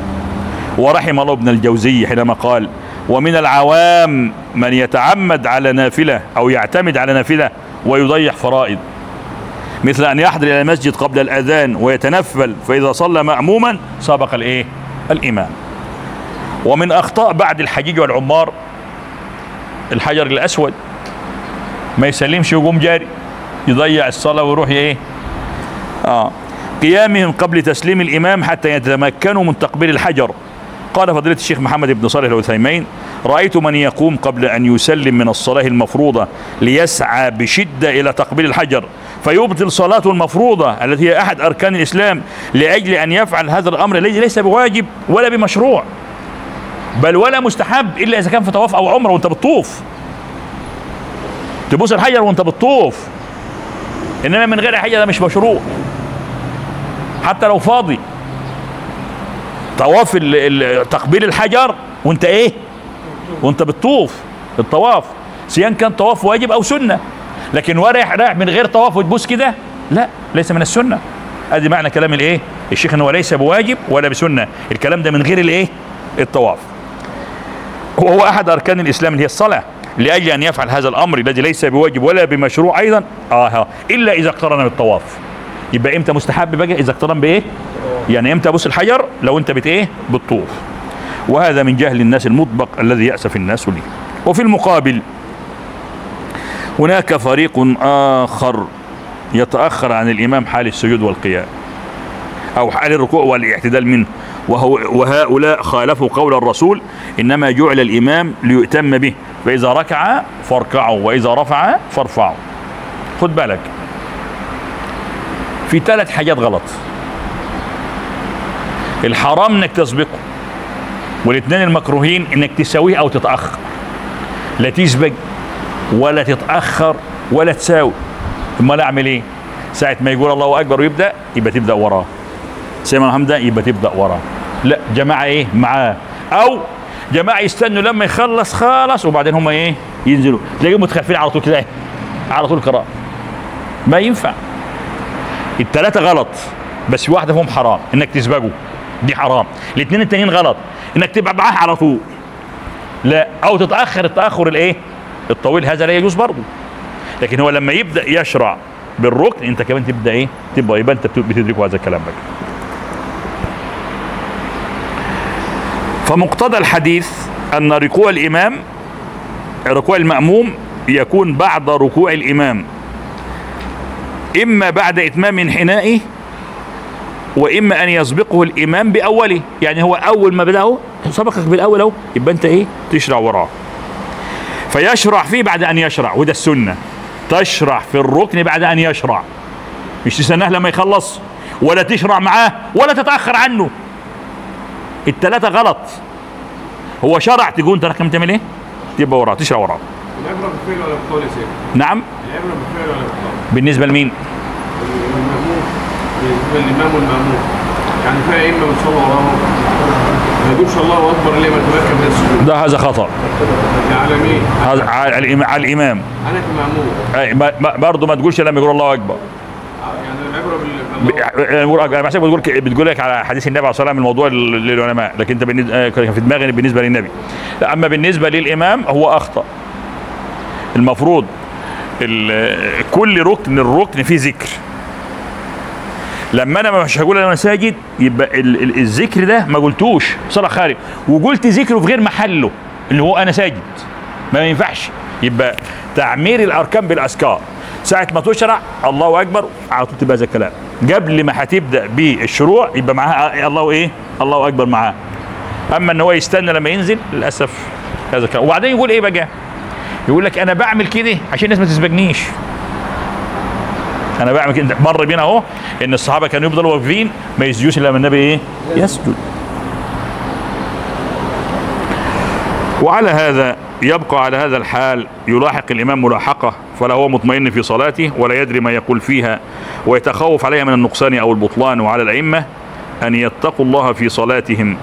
ورحم الله ابن الجوزي حينما قال: ومن العوام من يتعمد على نافله او يعتمد على نافله ويضيع فرائض، مثل ان يحضر الى المسجد قبل الاذان ويتنفل، فاذا صلى مأموما سبق الايه؟ الامام. ومن اخطاء بعد الحجيج والعمار الحجر الاسود، ما يسلمش ويقوم جاري يضيع الصلاه ويروح ايه؟ قيامهم قبل تسليم الامام حتى يتمكنوا من تقبيل الحجر. قال فضيلة الشيخ محمد بن صالح العثيمين: رأيت من يقوم قبل أن يسلم من الصلاة المفروضة ليسعى بشدة إلى تقبيل الحجر فيبطل صلاته المفروضة التي هي أحد أركان الإسلام لأجل أن يفعل هذا الأمر الذي ليس بواجب ولا بمشروع بل ولا مستحب إلا إذا كان في طواف أو عمرة وأنت بتطوف. تبوس الحجر وأنت بتطوف، إنما من غير حجر ده مش مشروع حتى لو فاضي. طواف تقبيل الحجر وانت ايه؟ وانت بتطوف. الطواف سواء كان طواف واجب او سنه، لكن رايح من غير طواف وتبوس كده لا، ليس من السنه. ادي معنى كلام الايه؟ الشيخ، انه ليس بواجب ولا بسنه، الكلام ده من غير الايه؟ الطواف. وهو احد اركان الاسلام اللي هي الصلاه، لاجل ان يفعل هذا الامر الذي ليس بواجب ولا بمشروع ايضا الا اذا اقترن بالطواف. يبقى امتى مستحب بقى؟ اذا اقترن بايه؟ يعني امتى ابوس الحجر؟ لو انت بتطوف. وهذا من جهل الناس المطبق الذي يأسف الناس له. وفي المقابل هناك فريق آخر يتأخر عن الإمام حال السجود والقيام أو حال الركوع والاعتدال منه، وهؤلاء خالفوا قول الرسول: إنما جعل الإمام ليؤتم به، فإذا ركع فاركعوا وإذا رفع فارفعوا. خد بالك في 3 حاجات غلط. الحرام انك تسبقه، والاثنين المكروهين انك تساويه او تتاخر. لا تسبق ولا تتاخر ولا تساوي. امال اعمل ايه؟ ساعه ما يقول الله اكبر ويبدا يبقى تبدا وراه، سمع حمدا يبقى تبدا وراه. لا، جماعه ايه معاه، او جماعه يستنوا لما يخلص خالص وبعدين هم ايه؟ ينزلوا، تلاقيهم متخلفين على طول كده على طول قراءه. ما ينفع. ال3 غلط، بس في واحده فيهم حرام انك تسبقه، دي حرام. الاثنين التانيين غلط، انك تبقى معاه على طول لا، او تتاخر التاخر الايه؟ الطويل، هذا لا يجوز برضه. لكن هو لما يبدا يشرع بالركن انت كمان تبدا ايه؟ تبقى يبقى انت بتدركوا هذا الكلام بقى. فمقتضى الحديث ان ركوع الامام، ركوع المأموم يكون بعد ركوع الامام، اما بعد اتمام انحنائه واما ان يسبقه الامام باوله. يعني هو اول ما بدأه سبقك بالاول اهو، يبقى انت ايه؟ تشرع وراه. فيشرع فيه بعد ان يشرع، وده السنه. تشرع في الركن بعد ان يشرع، مش تستناه لما يخلص ولا تشرع معاه ولا تتأخر عنه. الثلاثة غلط. هو شرع تقول انت كم تعمل ايه؟ تبقى وراه، تشرع وراه. العبرة بالفعل ولا بالقول يا سيدي؟ نعم؟ العبرة بالفعل ولا بالقول؟ بالنسبة لمين؟ المأموم، بالنسبة للإمام والمأموم. يعني في أئمة بتصلوا وراهم ما يقولش الله أكبر إلا ما تمكن من السجود. ده هذا خطأ. على مين؟ على الإمام. أنا كمأموم. برضه ما تقولش لما يقول الله أكبر. يعني العبرة انا بحسب بتقول لك على حديث النبي عليه الصلاه والسلام الموضوع للعلماء، لكن انت كان في دماغي بالنسبه للنبي. لا، اما بالنسبه للامام هو اخطا. المفروض كل الركن فيه ذكر. لما انا مش هقول انا ساجد يبقى الذكر ده ما قلتوش صلاه خارج، وقلت ذكره في غير محله اللي هو انا ساجد، ما ينفعش. يبقى تعمير الاركان بالاذكار ساعة ما تشرع الله أكبر على طول تبقى هذا الكلام. قبل ما هتبدأ بالشروع يبقى معاه الله إيه؟ الله أكبر معاه. أما إن هو يستنى لما ينزل للأسف هذا الكلام. وبعدين يقول إيه بقى؟ يقول لك أنا بعمل كده عشان الناس ما تسبقنيش. أنا بعمل كده. مر بينا أهو إن الصحابة كانوا يفضلوا واقفين ما يسجدوش إلا لما النبي إيه؟ يسجد. وعلى هذا يبقى على هذا الحال يلاحق الإمام ملاحقة، فلا هو مطمئن في صلاته ولا يدري ما يقول فيها ويتخوف عليها من النقصان أو البطلان. وعلى الأئمة أن يتقوا الله في صلاتهم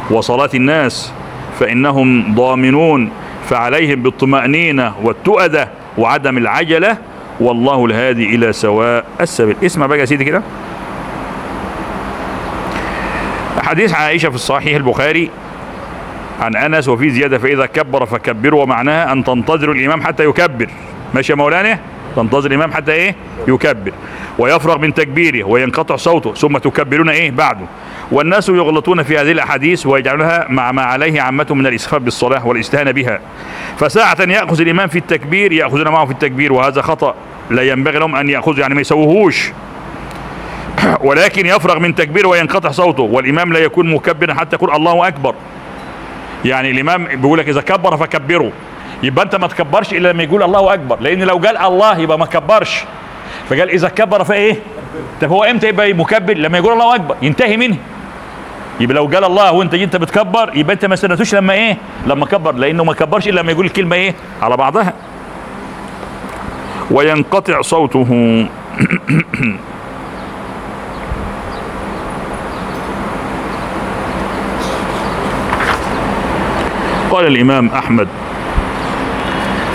وصلاة الناس فإنهم ضامنون، فعليهم بالطمأنينة والتؤدة وعدم العجلة، والله الهادي إلى سواء السبيل. اسمع بقى يا سيدي كده حديث عائشة في الصحيح البخاري عن أنس وفي زيادة فإذا كبر فكبروا، ومعناها أن تنتظروا الإمام حتى يكبر. ماشي يا مولانا؟ تنتظر الإمام حتى إيه؟ يكبر ويفرغ من تكبيره وينقطع صوته ثم تكبرون إيه بعده. والناس يغلطون في هذه الأحاديث ويجعلونها مع ما عليه عامتهم من الإسخاف بالصلاة والاستهانة بها، فساعة يأخذ الإمام في التكبير يأخذون معه في التكبير، وهذا خطأ لا ينبغي لهم أن يأخذوا، يعني ما يسووهوش، ولكن يفرغ من تكبيره وينقطع صوته. والإمام لا يكون مكبرا حتى يقول الله أكبر. يعني الامام بيقول لك اذا كبر فكبروا، يبقى انت ما تكبرش الا لما يقول الله اكبر، لان لو قال الله يبقى ما كبرش، فقال اذا كبر فايه؟ طب هو امتى يبقى مكبر؟ لما يقول الله اكبر ينتهي منه. يبقى لو قال الله وانت جيت بتكبر يبقى انت ما استنيتوش لما ايه؟ لما كبر، لانه ما كبرش الا لما يقول الكلمه ايه؟ على بعضها. وينقطع صوته قال الإمام أحمد: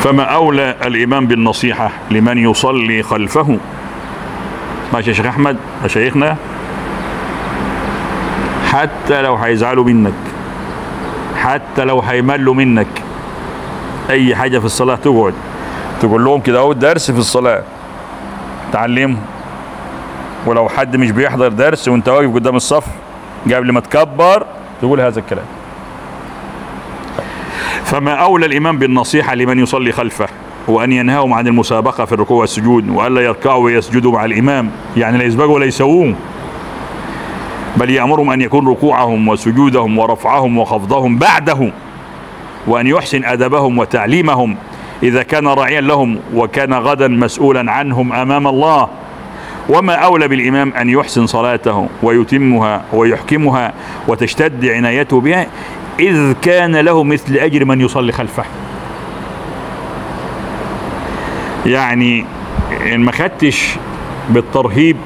فما أولى الإمام بالنصيحة لمن يصلي خلفه. ماشي يا شيخ أحمد يا شيخنا؟ حتى لو هيزعلوا منك، حتى لو هيملوا منك، أي حاجة في الصلاة تقعد تقول لهم كده أهو درس في الصلاة تعلمهم. ولو حد مش بيحضر درس وانت واقف قدام الصف قبل ما تكبر تقول هذا الكلام. فما أولى الإمام بالنصيحة لمن يصلي خلفه وأن ينهاهم عن المسابقة في الركوع والسجود، وألا يركعوا ويسجدوا مع الإمام، يعني لا يسبقوا ولا يسووه، بل يأمرهم أن يكون ركوعهم وسجودهم ورفعهم وخفضهم بعده، وأن يحسن أدبهم وتعليمهم إذا كان راعيا لهم وكان غدا مسؤولا عنهم أمام الله. وما أولى بالإمام أن يحسن صلاته ويتمها ويحكمها وتشتد عنايته بها، إذ كان له مثل أجر من يصلي خلفه. يعني إن ما خدتش بالترهيب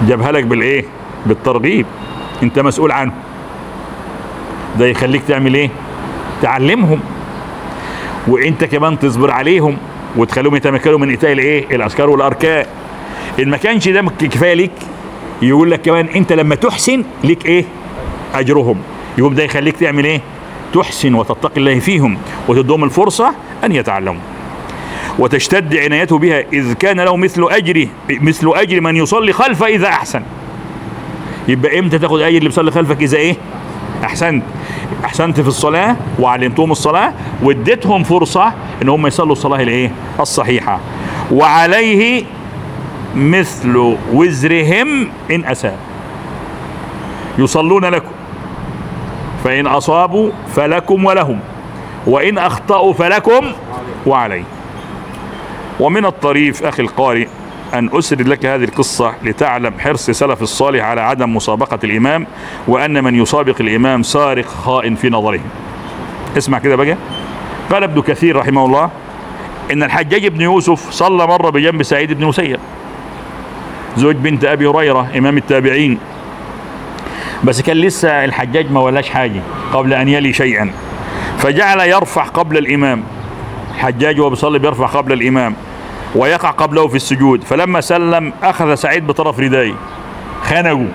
جابها لك بالإيه؟ بالترغيب. أنت مسؤول عنه، ده يخليك تعمل إيه؟ تعلمهم، وأنت كمان تصبر عليهم وتخليهم يتمكنوا من إيتاء الإيه؟ الأذكار والأركان. إن ما كانش ده كفاية ليك يقول لك كمان أنت لما تحسن ليك إيه؟ أجرهم. يقوم ده يخليك تعمل ايه؟ تحسن وتتقي الله فيهم وتدوم الفرصة ان يتعلموا وتشتد عنايته بها، اذ كان له مثل اجر من يصلي خلفه اذا احسن. يبقى امتى تاخد اجر اللي بيصلي خلفك؟ اذا ايه؟ احسنت في الصلاة وعلمتهم الصلاة واديتهم فرصة ان هم يصلوا الصلاة الايه؟ الصحيحة. وعليه مثل وزرهم ان اساء، يصلون لكم فإن أصابوا فلكم ولهم، وإن أخطأوا فلكم وعليه. ومن الطريف أخي القارئ أن أسرد لك هذه القصة لتعلم حرص سلف الصالح على عدم مسابقة الإمام، وأن من يسابق الإمام سارق خائن في نظرهم. اسمع كده بقى. قال ابن كثير رحمه الله إن الحجاج بن يوسف صلى مرة بجنب سعيد بن مسيب زوج بنت أبي هريرة إمام التابعين، بس كان لسه الحجاج ما ولاش حاجة قبل أن يلي شيئا، فجعل يرفع قبل الإمام. الحجاج وهو بيصلي بيرفع قبل الإمام ويقع قبله في السجود، فلما سلم أخذ سعيد بطرف ردائه خنق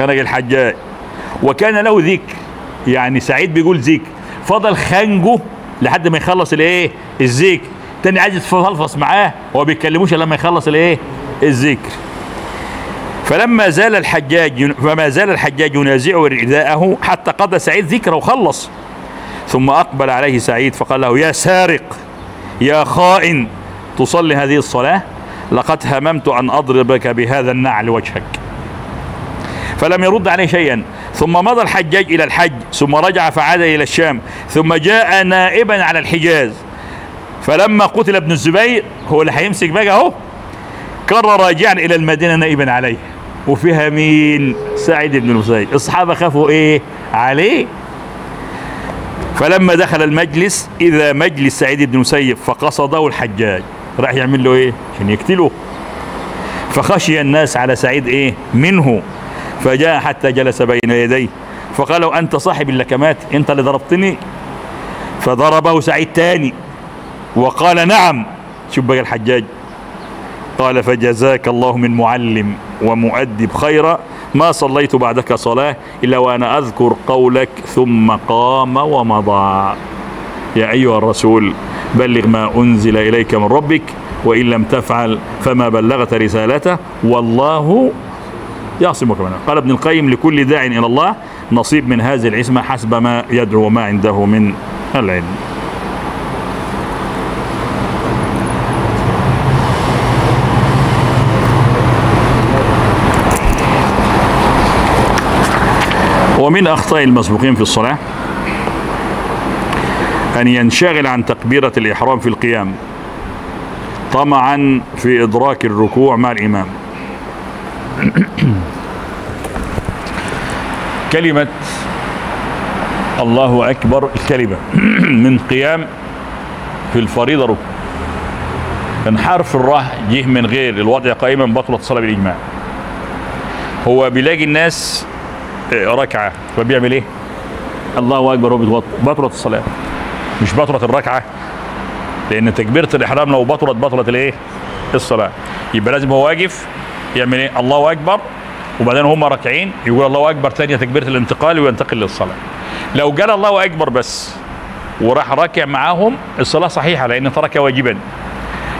الحجاج، وكان له ذكر، يعني سعيد بيقول ذكر، فضل خنقه لحد ما يخلص الايه الذكر، تاني عايز يتفلفص معاه وهو بيتكلموش لما يخلص الايه الذكر. فما زال الحجاج ينازعه رداءه حتى قضى سعيد ذكره وخلص، ثم أقبل عليه سعيد فقال له: يا سارق، يا خائن، تصلي هذه الصلاة؟ لقد هممت أن أضربك بهذا النعل وجهك. فلم يرد عليه شيئا. ثم مضى الحجاج إلى الحج، ثم رجع فعاد إلى الشام، ثم جاء نائبا على الحجاز. فلما قتل ابن الزبير، هو اللي هيمسك بقى اهو، قرر راجعا إلى المدينة نائبا عليه، وفيها مين؟ سعيد بن المسيب. الصحابة خافوا ايه عليه. فلما دخل المجلس إذا مجلس سعيد بن المسيب، فقصده الحجاج، راح يعمل له ايه؟ عشان يقتله. فخشي الناس على سعيد ايه منه، فجاء حتى جلس بين يديه فقالوا: أنت صاحب اللكمات، أنت اللي ضربتني؟ فضربه سعيد تاني وقال: نعم. شوف بقى الحجاج، قال: فجزاك الله من معلم ومؤدب خيرا، ما صليت بعدك صلاة إلا وأنا أذكر قولك ثم قام ومضى. يا أيها الرسول بلغ ما أنزل إليك من ربك، وإن لم تفعل فما بلغت رسالته والله يعصمك منه. قال ابن القيم: لكل داع إلى الله نصيب من هذه العصمة حسب ما يدعو وما عنده من العلم. ومن أخطاء المسبوقين في الصلاة أن ينشغل عن تكبيرة الإحرام في القيام طمعا في إدراك الركوع مع الإمام. كلمة الله أكبر، الكلمة من قيام في الفريضة ركوع، إن حرف الراء جه من غير الوضع قائما بطلت الصلاة بالإجماع. هو بيلاقي الناس ركعة فبيعمل ايه؟ الله أكبر، هو بطلت الصلاة، مش بطلت الركعة، لأن تكبيرة الإحرام لو بطلت الايه؟ الصلاة. يبقى لازم هو واقف يعمل ايه؟ الله أكبر، وبعدين هم راكعين يقول الله أكبر ثانية تكبيرة الانتقال وينتقل للصلاة. لو قال الله أكبر بس وراح راكع معاهم الصلاة صحيحة لأن ترك واجبا،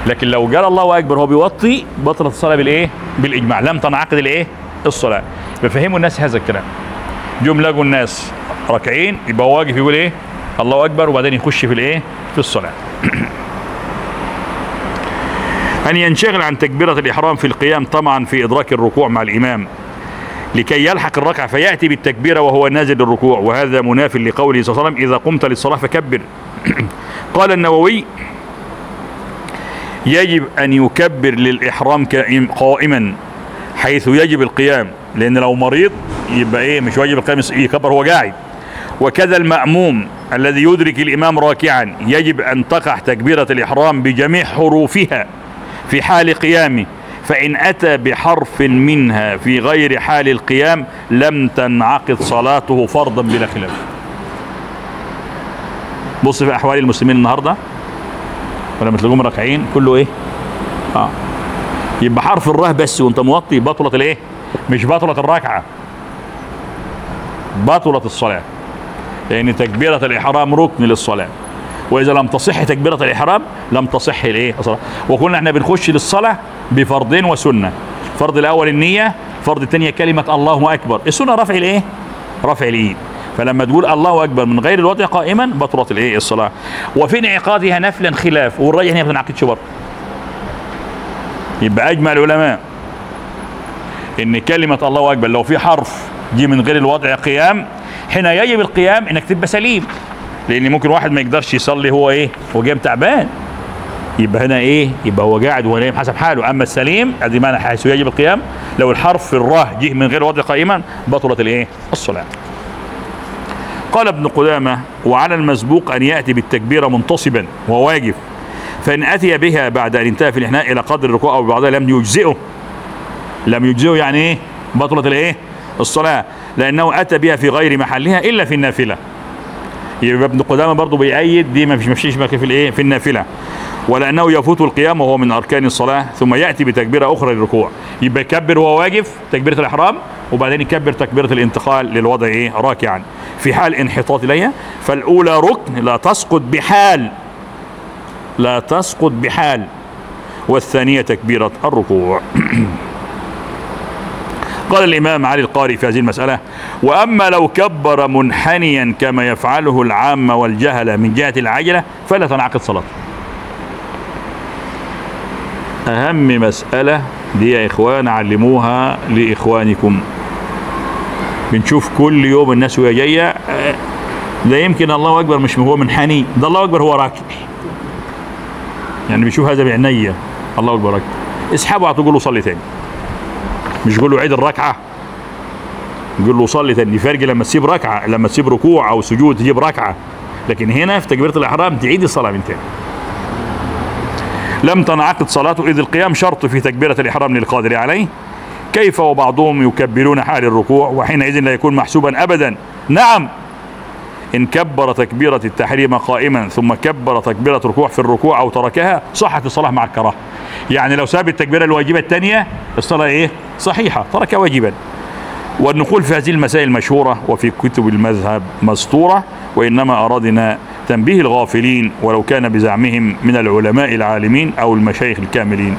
لكن لو قال الله أكبر هو بيوطي بطلت الصلاة بالايه؟ بالإجماع، لم تنعقد الايه؟ الصلاة. بفهموا الناس هذا الكلام. يوم لقوا الناس راكعين يبقى هو واقف يقول ايه؟ الله أكبر، وبعدين يخش في الايه؟ في الصلاة. أن ينشغل عن تكبيرة الإحرام في القيام طمعا في إدراك الركوع مع الإمام لكي يلحق الركعة فيأتي بالتكبيرة وهو نازل للركوع، وهذا مناف لقوله صلى الله عليه وسلم: إذا قمت للصلاة فكبر. قال النووي: يجب أن يكبر للإحرام قائما حيث يجب القيام، لأن لو مريض يبقى ايه؟ مش واجب القيام، يكبر هو قاعد. وكذا المأموم الذي يدرك الإمام راكعا يجب أن تقع تكبيرة الإحرام بجميع حروفها في حال قيامه، فإن أتى بحرف منها في غير حال القيام لم تنعقد صلاته فرضا بلا خلاف. بص في أحوال المسلمين النهاردة ولما تلاقوهم راكعين كله ايه؟ يبقى حرف الراء بس وانت موطي بطلت الايه؟ مش بطلت الركعة، بطلت الصلاة، لأن تكبيرة الإحرام ركن للصلاة، وإذا لم تصح تكبيرة الإحرام لم تصح الايه؟ الصلاة. وقلنا احنا بنخش للصلاة بفرضين وسنة. الفرض الأول النية، الفرض الثانية كلمة الله أكبر، السنة رفع الايه؟ رفع الإيد. فلما تقول الله أكبر من غير الوضع قائما بطلت الايه؟ الصلاة. وفي انعقادها نفلا خلاف، والراجح ان هي ما بتنعقدش برضه. يبقى أجمع العلماء ان كلمة الله أكبر لو في حرف دي من غير الوضع قيام، حين يجب القيام انك تبقى سليم، لان ممكن واحد ما يقدرش يصلي هو ايه؟ هو جاي تعبان، يبقى هنا ايه؟ يبقى هو قاعد وهو نايم حسب حاله. اما السليم ادي معنى حيث يجب القيام، لو الحرف في الراه جه من غير وضع قائما بطلت الايه؟ الصلاه. قال ابن قدامه: وعلى المسبوق ان ياتي بالتكبيره منتصبا وهو واقف، فان اتي بها بعد ان انتهى في الانحناء الى قدر الركوع او بعدها لم يجزئه. لم يجزئه يعني ايه؟ بطلت الايه؟ الصلاه، لانه اتى بها في غير محلها الا في النافله. يبقى ابن قدامه برضه بيأيد دي ما فيش مكان في الايه؟ في النافله. ولانه يفوت القيام وهو من اركان الصلاه ثم ياتي بتكبيره اخرى للركوع، يبقى يكبر وهو واقف تكبيره الاحرام، وبعدين يكبر تكبيره الانتقال للوضع ايه؟ راكعا في حال انحطاط اليها. فالاولى ركن لا تسقط بحال، لا تسقط بحال، والثانيه تكبيره الركوع. قال الإمام علي القاري في هذه المسألة: وأما لو كبر منحنيا كما يفعله العامة والجهلة من جهة العجلة فلا تنعقد صلاته. أهم مسألة دي يا إخوان علموها لإخوانكم. بنشوف كل يوم الناس وهي جاية، ده يمكن الله أكبر مش هو منحني، ده الله أكبر هو راكع. يعني بيشوف هذا بعينيا، الله أكبر راكع. اسحبه تقول له صلي تاني، مش قول له عيد الركعه، قول له صلي تاني. فرق لما تسيب ركعه، لما تسيب ركوع او سجود تجيب ركعه، لكن هنا في تكبيره الاحرام تعيد الصلاه من تاني. لم تنعقد صلاته اذ القيام شرط في تكبيره الاحرام للقادر عليه. كيف وبعضهم يكبرون حال الركوع وحينئذ لا يكون محسوبا ابدا؟ نعم، ان كبر تكبيره التحريم قائما ثم كبر تكبيره ركوع في الركوع او تركها صحت الصلاه مع الكراهه. يعني لو ساب التكبيره الواجبه الثانيه الصلاه ايه؟ صحيحه، ترك واجبا. والنقول في هذه المسائل مشهوره وفي كتب المذهب مسطوره، وانما اردنا تنبيه الغافلين ولو كان بزعمهم من العلماء العالمين او المشايخ الكاملين.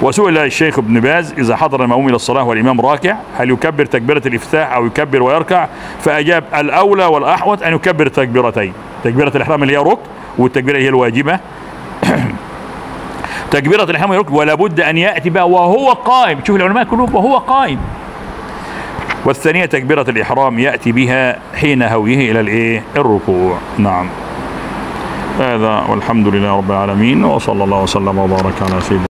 وسئل الشيخ ابن باز: اذا حضر المأموم الى الصلاه والامام راكع هل يكبر تكبيره الافتتاح او يكبر ويركع؟ فاجاب: الاولى والاحوط ان يكبر تكبيرتين، تكبيره الاحرام اللي هي ركن والتكبيره اللي هي الواجبه. تكبيره الاحرام ركن ولا بد ان ياتي بها وهو قائم، شوف العلماء كلهم وهو قائم. والثانيه تكبيره الاحرام ياتي بها حين هويه الى الايه؟ الركوع. نعم، هذا والحمد لله رب العالمين، وصلى الله وسلم وبارك على سيدنا